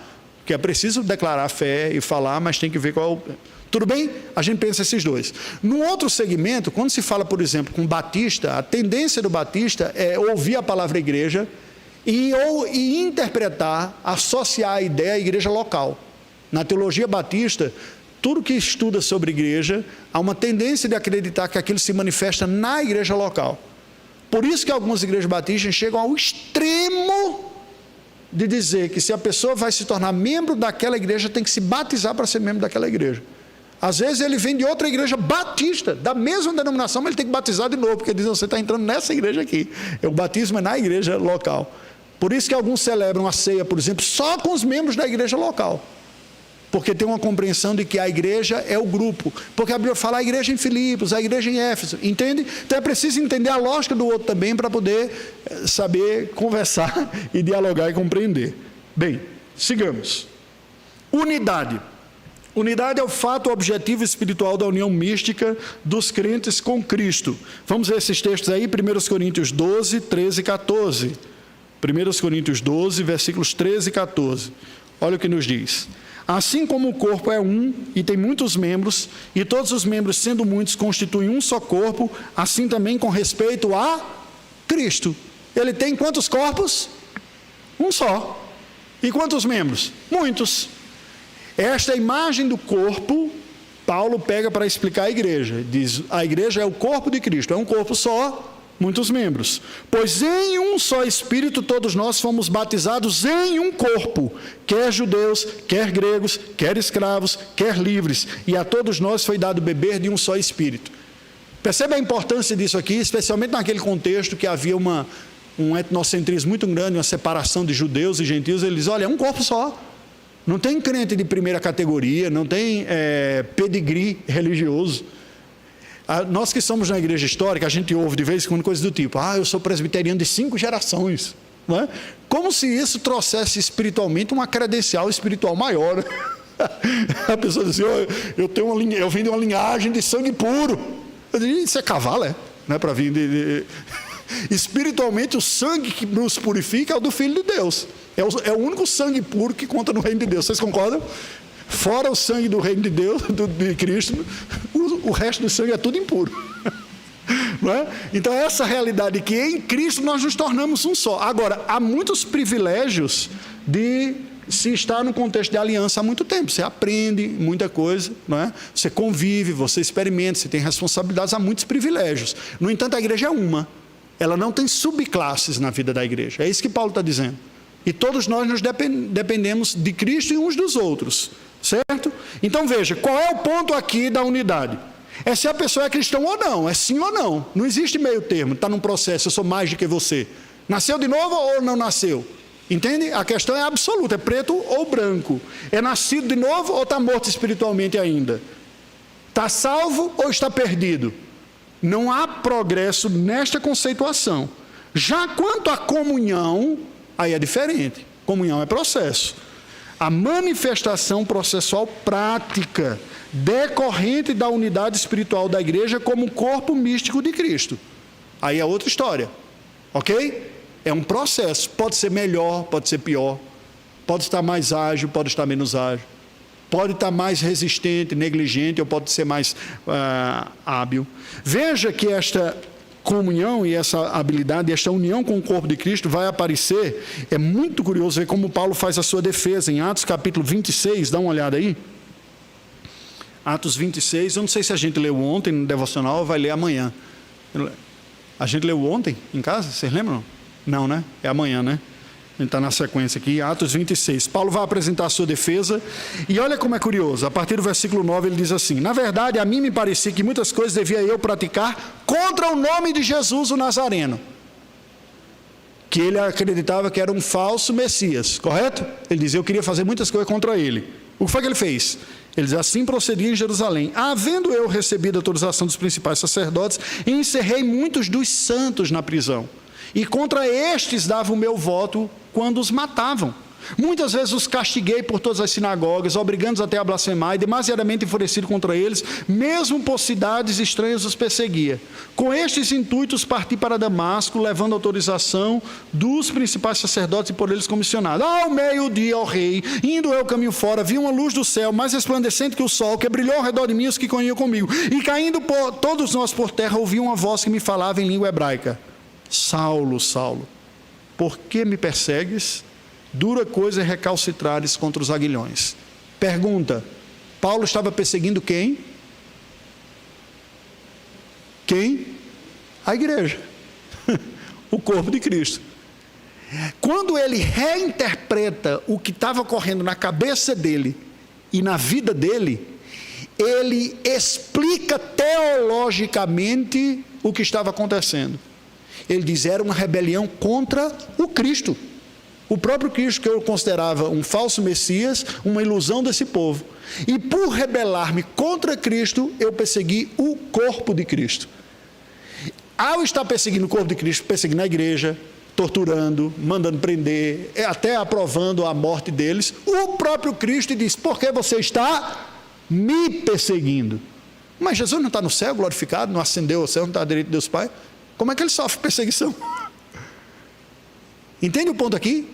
que é preciso declarar fé e falar, mas tem que ver qual é o... Tudo bem? A gente pensa esses dois. No outro segmento, quando se fala, por exemplo, com batista, a tendência do batista é ouvir a palavra igreja e interpretar, associar a ideia à igreja local. Na teologia batista, tudo que estuda sobre igreja, há uma tendência de acreditar que aquilo se manifesta na igreja local. Por isso que algumas igrejas batistas chegam ao extremo de dizer que se a pessoa vai se tornar membro daquela igreja, tem que se batizar para ser membro daquela igreja. Às vezes ele vem de outra igreja batista, da mesma denominação, mas ele tem que batizar de novo, porque ele diz, você está entrando nessa igreja aqui. O batismo é na igreja local. Por isso que alguns celebram a ceia, por exemplo, só com os membros da igreja local. Porque tem uma compreensão de que a igreja é o grupo. Porque a Bíblia fala a igreja em Filipos, a igreja em Éfeso, entende? Então é preciso entender a lógica do outro também para poder saber conversar e dialogar e compreender. Bem, sigamos. Unidade. Unidade é o fato objetivo espiritual da união mística dos crentes com Cristo. Vamos ver esses textos aí, 1 Coríntios 12, 13 e 14. 1 Coríntios 12, versículos 13 e 14. Olha o que nos diz. Assim como o corpo é um e tem muitos membros, e todos os membros, sendo muitos, constituem um só corpo, assim também com respeito a Cristo. Ele tem quantos corpos? Um só. E quantos membros? Muitos. Esta imagem do corpo, Paulo pega para explicar a igreja. Diz, a igreja é o corpo de Cristo, é um corpo só, muitos membros. Pois em um só Espírito todos nós fomos batizados em um corpo, quer judeus, quer gregos, quer escravos, quer livres, e a todos nós foi dado beber de um só Espírito. Percebe a importância disso aqui, especialmente naquele contexto que havia um etnocentrismo muito grande, uma separação de judeus e gentios. Ele diz, olha, é um corpo só. Não tem crente de primeira categoria, não tem pedigree religioso. Nós que somos na igreja histórica, a gente ouve de vez em quando coisas do tipo, eu sou presbiteriano de 5 gerações. Não é? Como se isso trouxesse espiritualmente uma credencial espiritual maior. A pessoa diz assim, eu venho de uma linhagem de sangue puro. Eu digo, isso é cavalo, é? Não é para vir Espiritualmente, o sangue que nos purifica é o do Filho de Deus. É o único sangue puro que conta no reino de Deus. Vocês concordam? Fora o sangue do reino de Deus, de Cristo, o resto do sangue é tudo impuro. Não é? Então, essa realidade que em Cristo nós nos tornamos um só. Agora, há muitos privilégios de se estar no contexto de aliança há muito tempo. Você aprende muita coisa, não é? Você convive, você experimenta, você tem responsabilidades, há muitos privilégios. No entanto, a igreja é uma. Ela não tem subclasses na vida da igreja. É isso que Paulo está dizendo. E todos nós nos dependemos de Cristo e uns dos outros. Certo? Então veja, qual é o ponto aqui da unidade? É se a pessoa é cristã ou não, é sim ou não. Não existe meio termo, está num processo, eu sou mais do que você. Nasceu de novo ou não nasceu? Entende? A questão é absoluta, é preto ou branco. É nascido de novo ou está morto espiritualmente ainda? Está salvo ou está perdido? Não há progresso nesta conceituação. Já quanto à comunhão, aí é diferente. Comunhão é processo. A manifestação processual prática, decorrente da unidade espiritual da igreja como corpo místico de Cristo. Aí é outra história. Ok? É um processo. Pode ser melhor, pode ser pior. Pode estar mais ágil, pode estar menos ágil. Pode estar mais resistente, negligente, ou pode ser mais hábil. Veja que esta comunhão e essa habilidade, esta união com o corpo de Cristo vai aparecer. É muito curioso ver como Paulo faz a sua defesa em Atos capítulo 26, dá uma olhada aí. Atos 26, eu não sei se a gente leu ontem no devocional ou vai ler amanhã. A gente leu ontem em casa, vocês lembram? Não, né? É amanhã, né? A gente está na sequência aqui, Atos 26. Paulo vai apresentar a sua defesa, e olha como é curioso, a partir do versículo 9 ele diz assim: na verdade, a mim me parecia que muitas coisas devia eu praticar contra o nome de Jesus o Nazareno, que ele acreditava que era um falso Messias, correto? Ele diz, eu queria fazer muitas coisas contra ele. O que foi que ele fez? Ele diz, assim procedi em Jerusalém, havendo eu recebido a autorização dos principais sacerdotes, e encerrei muitos dos santos na prisão. E contra estes dava o meu voto quando os matavam. Muitas vezes os castiguei por todas as sinagogas, obrigando-os até a blasfemar, e demasiadamente enfurecido contra eles, mesmo por cidades estranhas os perseguia. Com estes intuitos parti para Damasco, levando autorização dos principais sacerdotes e por eles comissionado. Ao meio-dia, ó rei, indo eu caminho fora, vi uma luz do céu, mais resplandecente que o sol, que brilhou ao redor de mim os que corriam comigo. E caindo todos nós por terra, ouvi uma voz que me falava em língua hebraica. Saulo, Saulo, por que me persegues? Dura coisa é recalcitrares contra os aguilhões. Pergunta, Paulo estava perseguindo quem? Quem? A igreja. O corpo de Cristo. Quando ele reinterpreta o que estava ocorrendo na cabeça dele e na vida dele, ele explica teologicamente o que estava acontecendo. Ele diz, era uma rebelião contra o Cristo. O próprio Cristo, que eu considerava um falso Messias, uma ilusão desse povo. E por rebelar-me contra Cristo, eu persegui o corpo de Cristo. Ao estar perseguindo o corpo de Cristo, perseguindo a igreja, torturando, mandando prender, até aprovando a morte deles, o próprio Cristo diz, por que você está me perseguindo? Mas Jesus não está no céu glorificado, não ascendeu ao céu, não está à direita de Deus Pai? Como é que ele sofre perseguição? Entende o ponto aqui?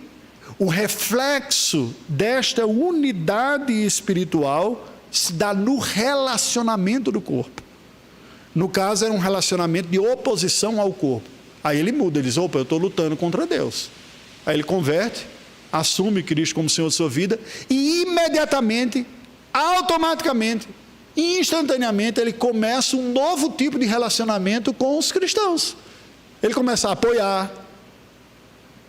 O reflexo desta unidade espiritual se dá no relacionamento do corpo. No caso, era um relacionamento de oposição ao corpo. Aí ele muda, ele diz, opa, eu estou lutando contra Deus. Aí ele converte, assume Cristo como Senhor de sua vida, e imediatamente, automaticamente, instantaneamente, ele começa um novo tipo de relacionamento com os cristãos. Ele começa a apoiar,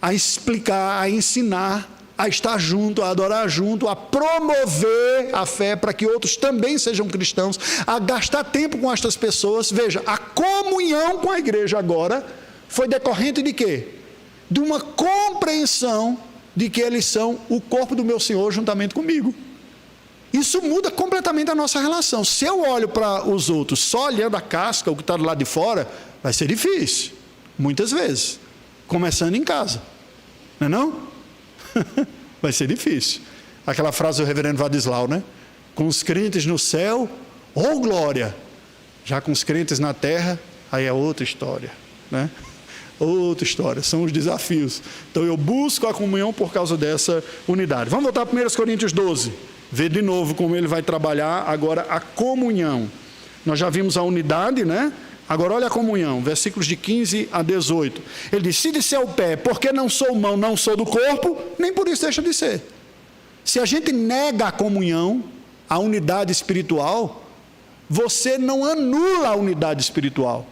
a explicar, a ensinar, a estar junto, a adorar junto, a promover a fé para que outros também sejam cristãos, a gastar tempo com estas pessoas. Veja, a comunhão com a igreja agora foi decorrente de quê? De uma compreensão de que eles são o corpo do meu Senhor juntamente comigo. Isso muda completamente a nossa relação. Se eu olho para os outros só olhando a casca, o que está do lado de fora, vai ser difícil, muitas vezes, começando em casa, não é não? Vai ser difícil. Aquela frase do reverendo Vadislau, né? Com os crentes no céu, oh glória! Já com os crentes na terra, aí é outra história, né? Outra história, são os desafios. Então eu busco a comunhão por causa dessa unidade. Vamos voltar para 1 Coríntios 12. Ver de novo como ele vai trabalhar agora a comunhão. Nós já vimos a unidade, né? Agora olha a comunhão, versículos de 15 a 18. Ele diz, se disser o pé, porque não sou mão, não sou do corpo, nem por isso deixa de ser. Se a gente nega a comunhão, a unidade espiritual, você não anula a unidade espiritual.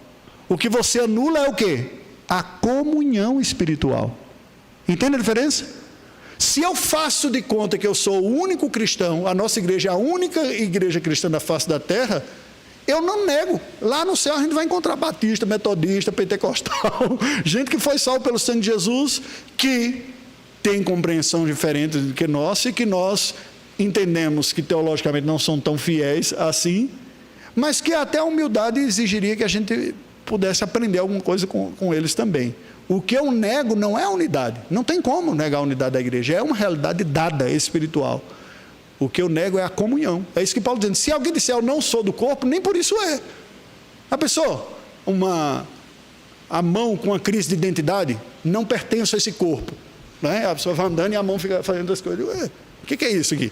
O que você anula é o quê? A comunhão espiritual. Entende a diferença? Se eu faço de conta que eu sou o único cristão, a nossa igreja é a única igreja cristã da face da terra, eu não nego. Lá no céu a gente vai encontrar batista, metodista, pentecostal, gente que foi salvo pelo sangue de Jesus, que tem compreensão diferente do que nós, e que nós entendemos que teologicamente não são tão fiéis assim, mas que até a humildade exigiria que a gente pudesse aprender alguma coisa com eles também. O que eu nego não é a unidade. Não tem como negar a unidade da igreja. É uma realidade dada, espiritual. O que eu nego é a comunhão. É isso que Paulo está dizendo. Se alguém disser eu não sou do corpo, nem por isso é. A pessoa, a mão com uma crise de identidade, não pertence a esse corpo. Né? A pessoa vai andando e a mão fica fazendo as coisas. Ué, o que é isso aqui?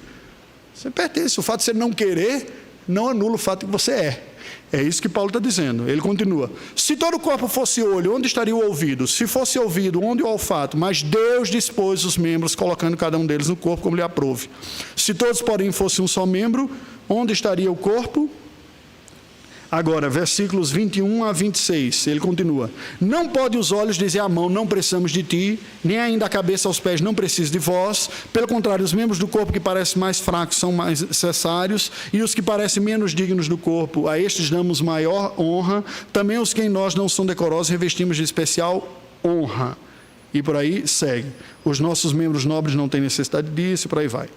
Você pertence. O fato de você não querer, não anula o fato de que você é. É isso que Paulo está dizendo. Ele continua. Se todo o corpo fosse olho, onde estaria o ouvido? Se fosse ouvido, onde o olfato? Mas Deus dispôs os membros, colocando cada um deles no corpo como lhe aprouve. Se todos, porém, fossem um só membro, onde estaria o corpo? Agora, versículos 21 a 26, ele continua. Não pode os olhos dizer à mão, não precisamos de ti, nem ainda a cabeça aos pés, não preciso de vós. Pelo contrário, os membros do corpo que parecem mais fracos são mais necessários, e os que parecem menos dignos do corpo, a estes damos maior honra. Também os que em nós não são decorosos, revestimos de especial honra. E por aí segue. Os nossos membros nobres não têm necessidade disso, e por aí vai.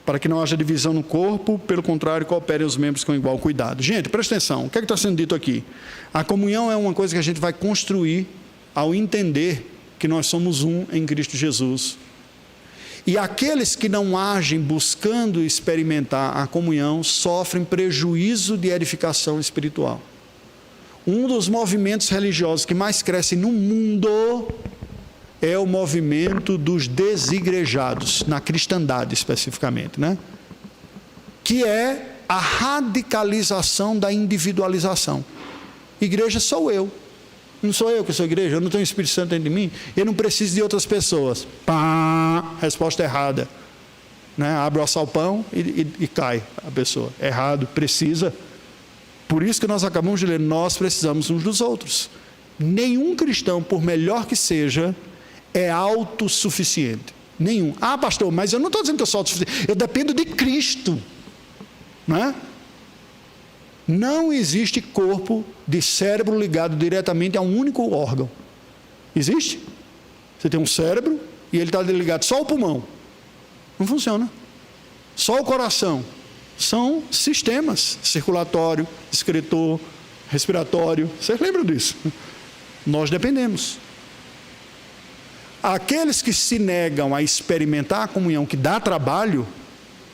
Para que não haja divisão no corpo, pelo contrário, cooperem os membros com igual cuidado. Gente, presta atenção, o que é que está sendo dito aqui? A comunhão é uma coisa que a gente vai construir ao entender que nós somos um em Cristo Jesus. E aqueles que não agem buscando experimentar a comunhão, sofrem prejuízo de edificação espiritual. Um dos movimentos religiosos que mais crescem no mundo é o movimento dos desigrejados, na cristandade especificamente, né? Que é a radicalização da individualização. Igreja sou eu. Não sou eu que sou igreja, eu não tenho o Espírito Santo dentro de mim, eu não preciso de outras pessoas. Pá, resposta errada. Né? Abre o alçapão e cai a pessoa. Errado, precisa. Por isso que nós acabamos de ler, nós precisamos uns dos outros. Nenhum cristão, por melhor que seja, é autossuficiente. Nenhum. Ah, pastor, mas eu não estou dizendo que eu sou autossuficiente. Eu dependo de Cristo. Não é? Não existe corpo de cérebro ligado diretamente a um único órgão. Existe? Você tem um cérebro e ele está ligado só ao pulmão. Não funciona. Só o coração. São sistemas: circulatório, excretor, respiratório. Vocês lembram disso? Nós dependemos. Aqueles que se negam a experimentar a comunhão que dá trabalho,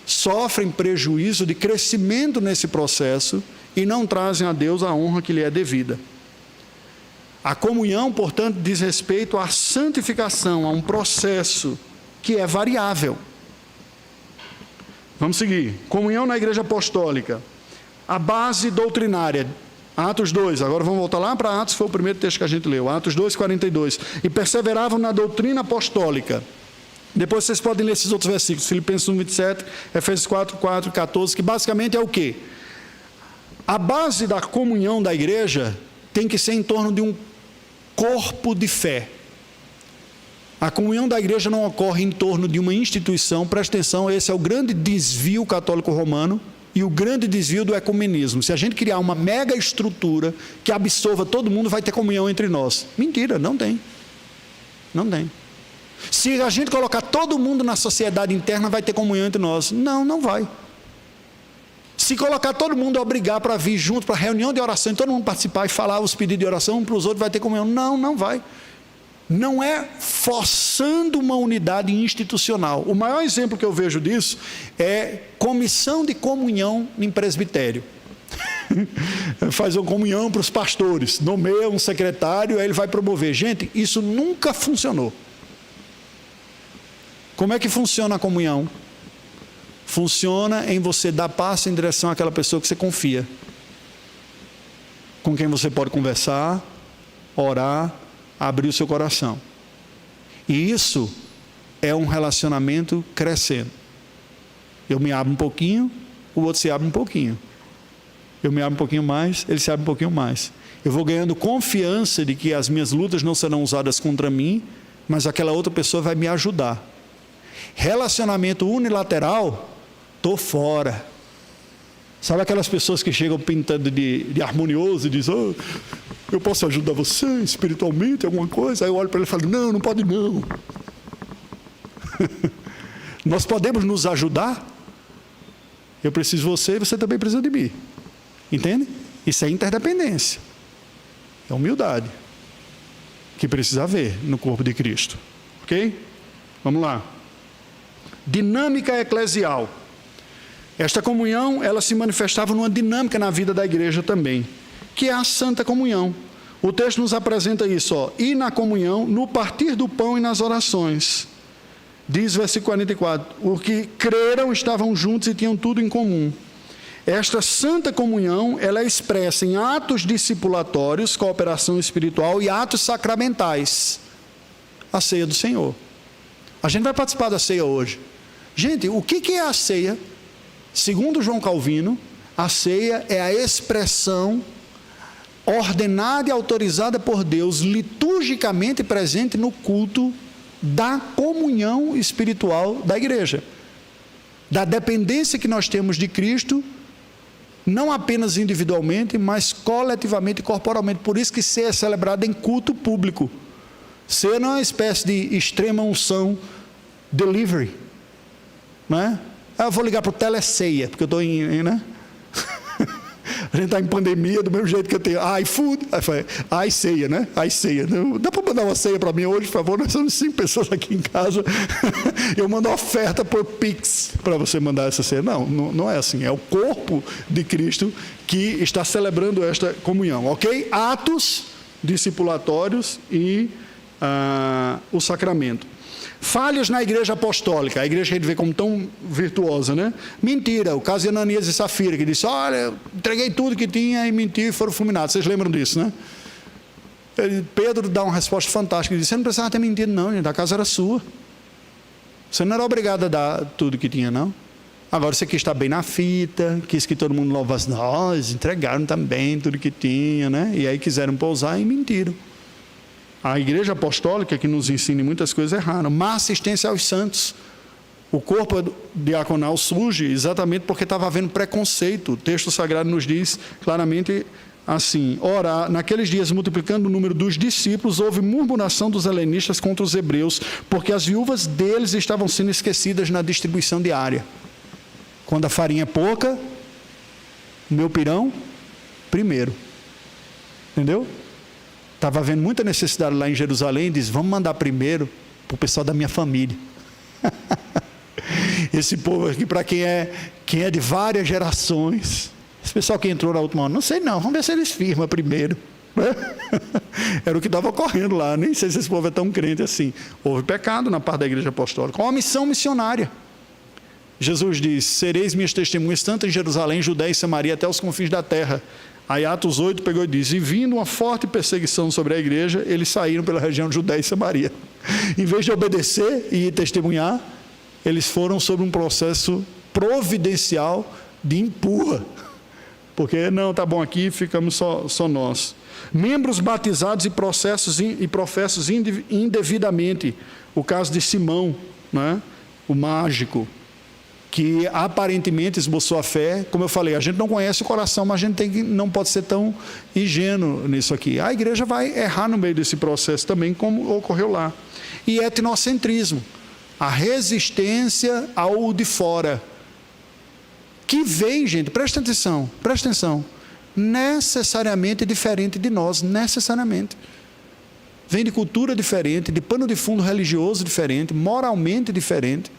sofrem prejuízo de crescimento nesse processo e não trazem a Deus a honra que lhe é devida. A comunhão, portanto, diz respeito à santificação, a um processo que é variável. Vamos seguir. Comunhão na igreja apostólica. A base doutrinária. Atos 2, agora vamos voltar lá para Atos, foi o primeiro texto que a gente leu. Atos 2, 42. E perseveravam na doutrina apostólica. Depois vocês podem ler esses outros versículos. Filipenses 1, 27, Efésios 4, 4, 14, que basicamente é o quê? A base da comunhão da igreja tem que ser em torno de um corpo de fé. A comunhão da igreja não ocorre em torno de uma instituição. Presta atenção, esse é o grande desvio católico romano e o grande desvio do ecumenismo. Se a gente criar uma mega estrutura que absorva todo mundo, vai ter comunhão entre nós. Mentira, não tem. Não tem. Se a gente colocar todo mundo na sociedade interna, vai ter comunhão entre nós. Não, não vai. Se colocar todo mundo a obrigar para vir junto para a reunião de oração, e todo mundo participar e falar os pedidos de oração um para os outros, vai ter comunhão. Não, não vai. Não é forçando uma unidade institucional. O maior exemplo que eu vejo disso é comissão de comunhão em presbitério. Faz uma comunhão para os pastores, nomeia um secretário, aí ele vai promover. Gente, isso nunca funcionou. Como é que funciona a comunhão? Funciona em você dar passo em direção àquela pessoa que você confia, com quem você pode conversar, orar, abrir o seu coração. E isso é um relacionamento crescendo. Eu me abro um pouquinho, o outro se abre um pouquinho. Eu me abro um pouquinho mais, ele se abre um pouquinho mais. Eu vou ganhando confiança de que as minhas lutas não serão usadas contra mim, mas aquela outra pessoa vai me ajudar. Relacionamento unilateral, estou fora. Sabe aquelas pessoas que chegam pintando de harmonioso e dizem: oh, eu posso ajudar você espiritualmente, alguma coisa? Aí eu olho para ele e falo: não, não pode não. Nós podemos nos ajudar. Eu preciso de você e você também precisa de mim. Entende? Isso é interdependência. É humildade que precisa haver no corpo de Cristo. Ok? Vamos lá. Dinâmica eclesial. Esta comunhão, ela se manifestava numa dinâmica na vida da igreja também, que é a santa comunhão. O texto nos apresenta isso, ó, e na comunhão, no partir do pão e nas orações. Diz versículo 44, os que creram estavam juntos e tinham tudo em comum. Esta santa comunhão, ela é expressa em atos discipulatórios, cooperação espiritual e atos sacramentais. A ceia do Senhor. A gente vai participar da ceia hoje. Gente, o que é a ceia? Segundo João Calvino, a ceia é a expressão ordenada e autorizada por Deus, liturgicamente presente no culto da comunhão espiritual da igreja. Da dependência que nós temos de Cristo, não apenas individualmente, mas coletivamente e corporalmente. Por isso que ceia é celebrada em culto público. Ceia não é uma espécie de extrema unção delivery, não é? Eu vou ligar para o teleceia, porque eu estou né? A gente está em pandemia, do mesmo jeito que eu tenho iFood, iCeia, né? iCeia. Dá para mandar uma ceia para mim hoje, por favor? Nós somos 5 pessoas aqui em casa. Eu mando oferta por Pix para você mandar essa ceia. Não é assim. É o corpo de Cristo que está celebrando esta comunhão, ok? Atos discipulatórios e o sacramento. Falhas na igreja apostólica, a igreja que a gente vê como tão virtuosa, né? Mentira, o caso de Ananias e Safira, que disse: olha, entreguei tudo que tinha e menti e foram fulminados. Vocês lembram disso, né? Pedro dá uma resposta fantástica, ele diz: você não precisava ter mentido não, gente, a casa era sua. Você não era obrigado a dar tudo que tinha, não. Agora você quis estar bem na fita, quis que todo mundo louvasse, nós entregaram também tudo que tinha, né? E aí quiseram pousar e mentiram. A igreja apostólica, que nos ensina muitas coisas erradas, má assistência aos santos. O corpo diaconal surge exatamente porque estava havendo preconceito. O texto sagrado nos diz claramente assim: ora, naqueles dias, multiplicando o número dos discípulos, houve murmuração dos helenistas contra os hebreus, porque as viúvas deles estavam sendo esquecidas na distribuição diária. Quando a farinha é pouca, meu pirão primeiro. Entendeu? Estava havendo muita necessidade lá em Jerusalém, diz: vamos mandar primeiro para o pessoal da minha família. Esse povo aqui, para quem é de várias gerações, esse pessoal que entrou na última hora, não sei não, vamos ver se eles firmam primeiro. Era o que estava ocorrendo lá, nem sei se esse povo é tão crente assim. Houve pecado na parte da igreja apostólica, uma missão missionária. Jesus diz: sereis minhas testemunhas tanto em Jerusalém, Judéia e Samaria, até os confins da terra. Aí Atos 8 pegou e diz: e vindo uma forte perseguição sobre a igreja, eles saíram pela região de Judéia e Samaria. Em vez de obedecer e testemunhar, eles foram sobre um processo providencial de empurra. Porque, não, tá bom aqui, ficamos só nós. Membros batizados e professos indevidamente. O caso de Simão, né? O mágico, que aparentemente esboçou a fé. Como eu falei, a gente não conhece o coração, mas a gente não pode ser tão ingênuo nisso aqui. A igreja vai errar no meio desse processo também, como ocorreu lá. E etnocentrismo, a resistência ao de fora, que vem, gente, presta atenção, necessariamente diferente de nós, necessariamente. Vem de cultura diferente, de pano de fundo religioso diferente, moralmente diferente.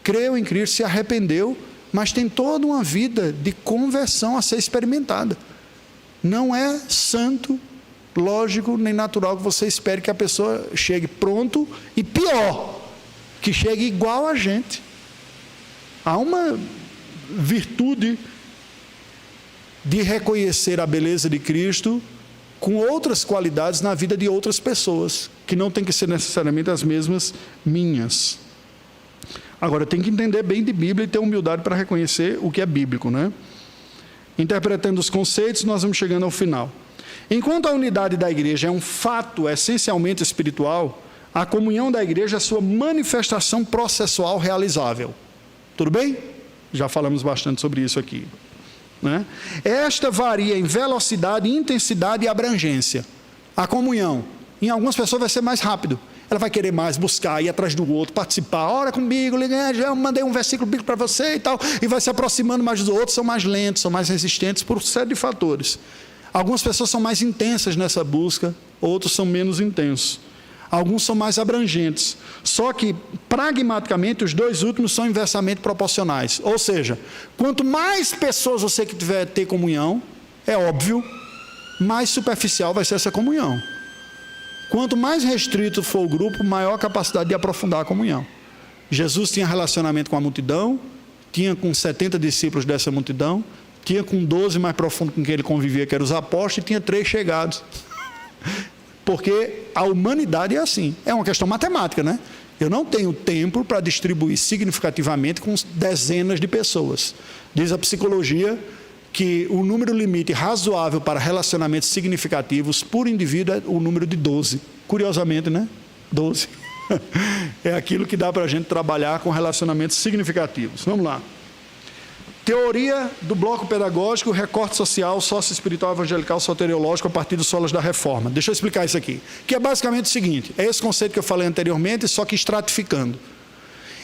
Creu em Cristo, se arrependeu, mas tem toda uma vida de conversão a ser experimentada. Não é santo, lógico, nem natural que você espere que a pessoa chegue pronto, e pior, que chegue igual a gente. Há uma virtude de reconhecer a beleza de Cristo com outras qualidades na vida de outras pessoas, que não tem que ser necessariamente as mesmas minhas. Agora, tem que entender bem de Bíblia e ter humildade para reconhecer o que é bíblico, né? Interpretando os conceitos, nós vamos chegando ao final. Enquanto a unidade da igreja é um fato essencialmente espiritual, a comunhão da igreja é sua manifestação processual realizável. Tudo bem? Já falamos bastante sobre isso aqui, né? Esta varia em velocidade, intensidade e abrangência. A comunhão, em algumas pessoas vai ser mais rápido. Ela vai querer mais buscar, ir atrás do outro, participar, ora comigo, já mandei um versículo bíblico para você e tal, e vai se aproximando mais dos outros. São mais lentos, são mais resistentes por série de fatores. Algumas pessoas são mais intensas nessa busca, outros são menos intensos. Alguns são mais abrangentes. Só que, pragmaticamente, os dois últimos são inversamente proporcionais. Ou seja, quanto mais pessoas você que tiver ter comunhão, é óbvio, mais superficial vai ser essa comunhão. Quanto mais restrito for o grupo, maior a capacidade de aprofundar a comunhão. Jesus tinha relacionamento com a multidão, tinha com 70 discípulos dessa multidão, tinha com 12 mais profundos com quem ele convivia, que eram os apóstolos, e tinha 3 chegados. Porque a humanidade é assim, é uma questão matemática, né? Eu não tenho tempo para distribuir significativamente com dezenas de pessoas. Diz a psicologia que o número limite razoável para relacionamentos significativos por indivíduo é o número de 12. Curiosamente, né? 12. É aquilo que dá para a gente trabalhar com relacionamentos significativos. Vamos lá. Teoria do bloco pedagógico, recorte social, sócio-espiritual, evangelical, soteriológico a partir dos solas da reforma. Deixa eu explicar isso aqui. Que é basicamente o seguinte, é esse conceito que eu falei anteriormente, só que estratificando.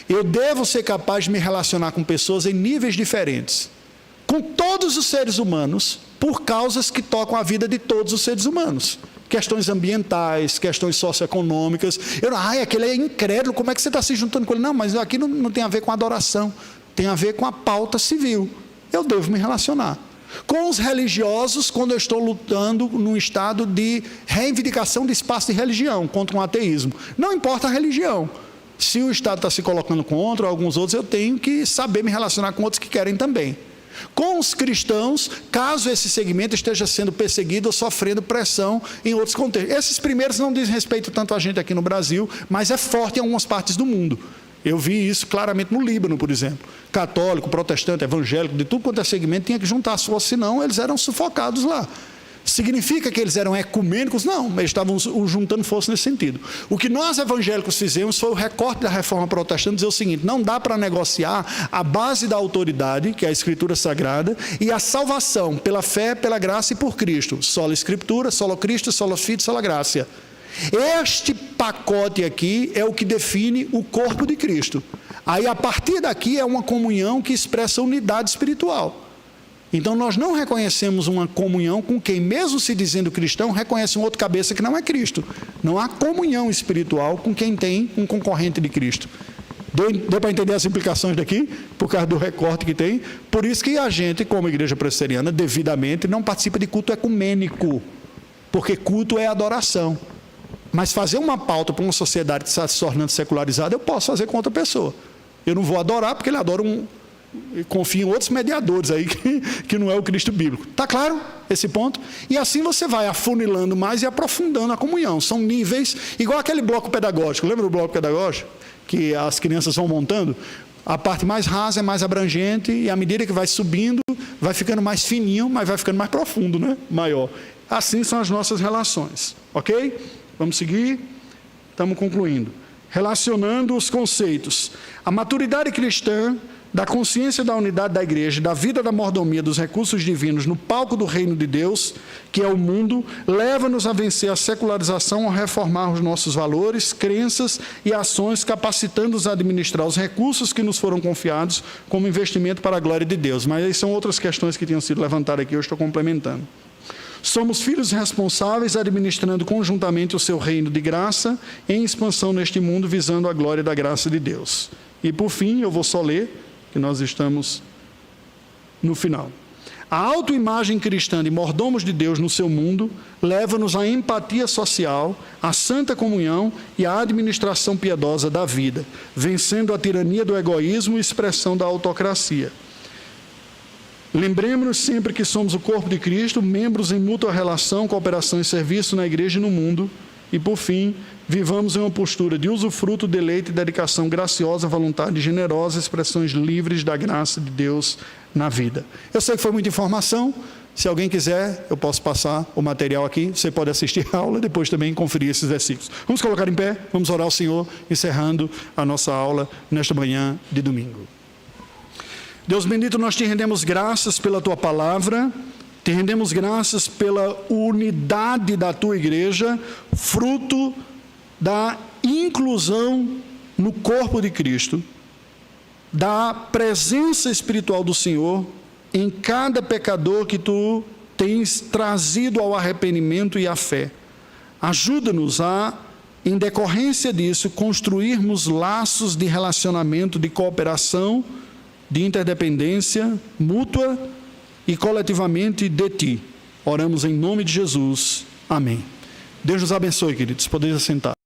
Eu devo ser capaz de me relacionar com pessoas em níveis diferentes, com todos os seres humanos, por causas que tocam a vida de todos os seres humanos. Questões ambientais, questões socioeconômicas. Aquele é incrédulo, como é que você está se juntando com ele? Não, mas aqui não tem a ver com adoração, tem a ver com a pauta civil. Eu devo me relacionar. Com os religiosos, quando eu estou lutando num estado de reivindicação de espaço de religião, contra um ateísmo. Não importa a religião. Se o Estado está se colocando contra alguns outros, eu tenho que saber me relacionar com outros que querem também. Com os cristãos, caso esse segmento esteja sendo perseguido ou sofrendo pressão em outros contextos. Esses primeiros não dizem respeito tanto a gente aqui no Brasil, mas é forte em algumas partes do mundo. Eu vi isso claramente no Líbano, por exemplo. Católico, protestante, evangélico, de tudo quanto é segmento, tinha que juntar as forças, senão eles eram sufocados lá. Significa que eles eram ecumênicos? Não, eles estavam juntando força nesse sentido. O que nós evangélicos fizemos foi o recorte da reforma protestante, dizer o seguinte: não dá para negociar a base da autoridade, que é a Escritura Sagrada, e a salvação pela fé, pela graça e por Cristo. Sola Escritura, solo Cristo, solo Fide, sola Gracia. Este pacote aqui é o que define o corpo de Cristo. Aí, a partir daqui, é uma comunhão que expressa unidade espiritual. Então, nós não reconhecemos uma comunhão com quem, mesmo se dizendo cristão, reconhece um outro cabeça que não é Cristo. Não há comunhão espiritual com quem tem um concorrente de Cristo. Deu para entender as implicações daqui? Por causa do recorte que tem. Por isso que a gente, como igreja presbiteriana, devidamente, não participa de culto ecumênico. Porque culto é adoração. Mas fazer uma pauta para uma sociedade que está se tornando secularizada, eu posso fazer com outra pessoa. Eu não vou adorar, porque ele adora confia em outros mediadores aí, que não é o Cristo bíblico. Está claro esse ponto? E assim você vai afunilando mais e aprofundando a comunhão. São níveis, igual aquele bloco pedagógico. Lembra do bloco pedagógico? Que as crianças vão montando? A parte mais rasa é mais abrangente, e à medida que vai subindo, vai ficando mais fininho, mas vai ficando mais profundo, né? Maior. Assim são as nossas relações. Ok? Vamos seguir? Estamos concluindo. Relacionando os conceitos. A maturidade cristã, da consciência da unidade da igreja, da vida da mordomia, dos recursos divinos no palco do reino de Deus, que é o mundo, leva-nos a vencer a secularização, a reformar os nossos valores, crenças e ações, capacitando-nos a administrar os recursos que nos foram confiados como investimento para a glória de Deus. Mas aí são outras questões que tinham sido levantadas aqui, eu estou complementando. Somos filhos responsáveis, administrando conjuntamente o seu reino de graça, em expansão neste mundo, visando a glória da graça de Deus. E por fim, eu vou só ler, que nós estamos no final. A autoimagem cristã de mordomos de Deus no seu mundo leva-nos à empatia social, à santa comunhão e à administração piedosa da vida, vencendo a tirania do egoísmo e expressão da autocracia. Lembremos-nos sempre que somos o corpo de Cristo, membros em mútua relação, cooperação e serviço na igreja e no mundo. E, por fim, vivamos em uma postura de usufruto, deleite e dedicação graciosa, voluntária e generosa, expressões livres da graça de Deus na vida. Eu sei que foi muita informação. Se alguém quiser, eu posso passar o material aqui. Você pode assistir a aula e depois também conferir esses versículos. Vamos colocar em pé, vamos orar ao Senhor, encerrando a nossa aula nesta manhã de domingo. Deus bendito, nós te rendemos graças pela tua palavra. Te rendemos graças pela unidade da tua igreja, fruto da inclusão no corpo de Cristo, da presença espiritual do Senhor em cada pecador que tu tens trazido ao arrependimento e à fé. Ajuda-nos a, em decorrência disso, construirmos laços de relacionamento, de cooperação, de interdependência mútua e coletivamente de ti. Oramos em nome de Jesus. Amém. Deus nos abençoe, queridos. Podeis assentar.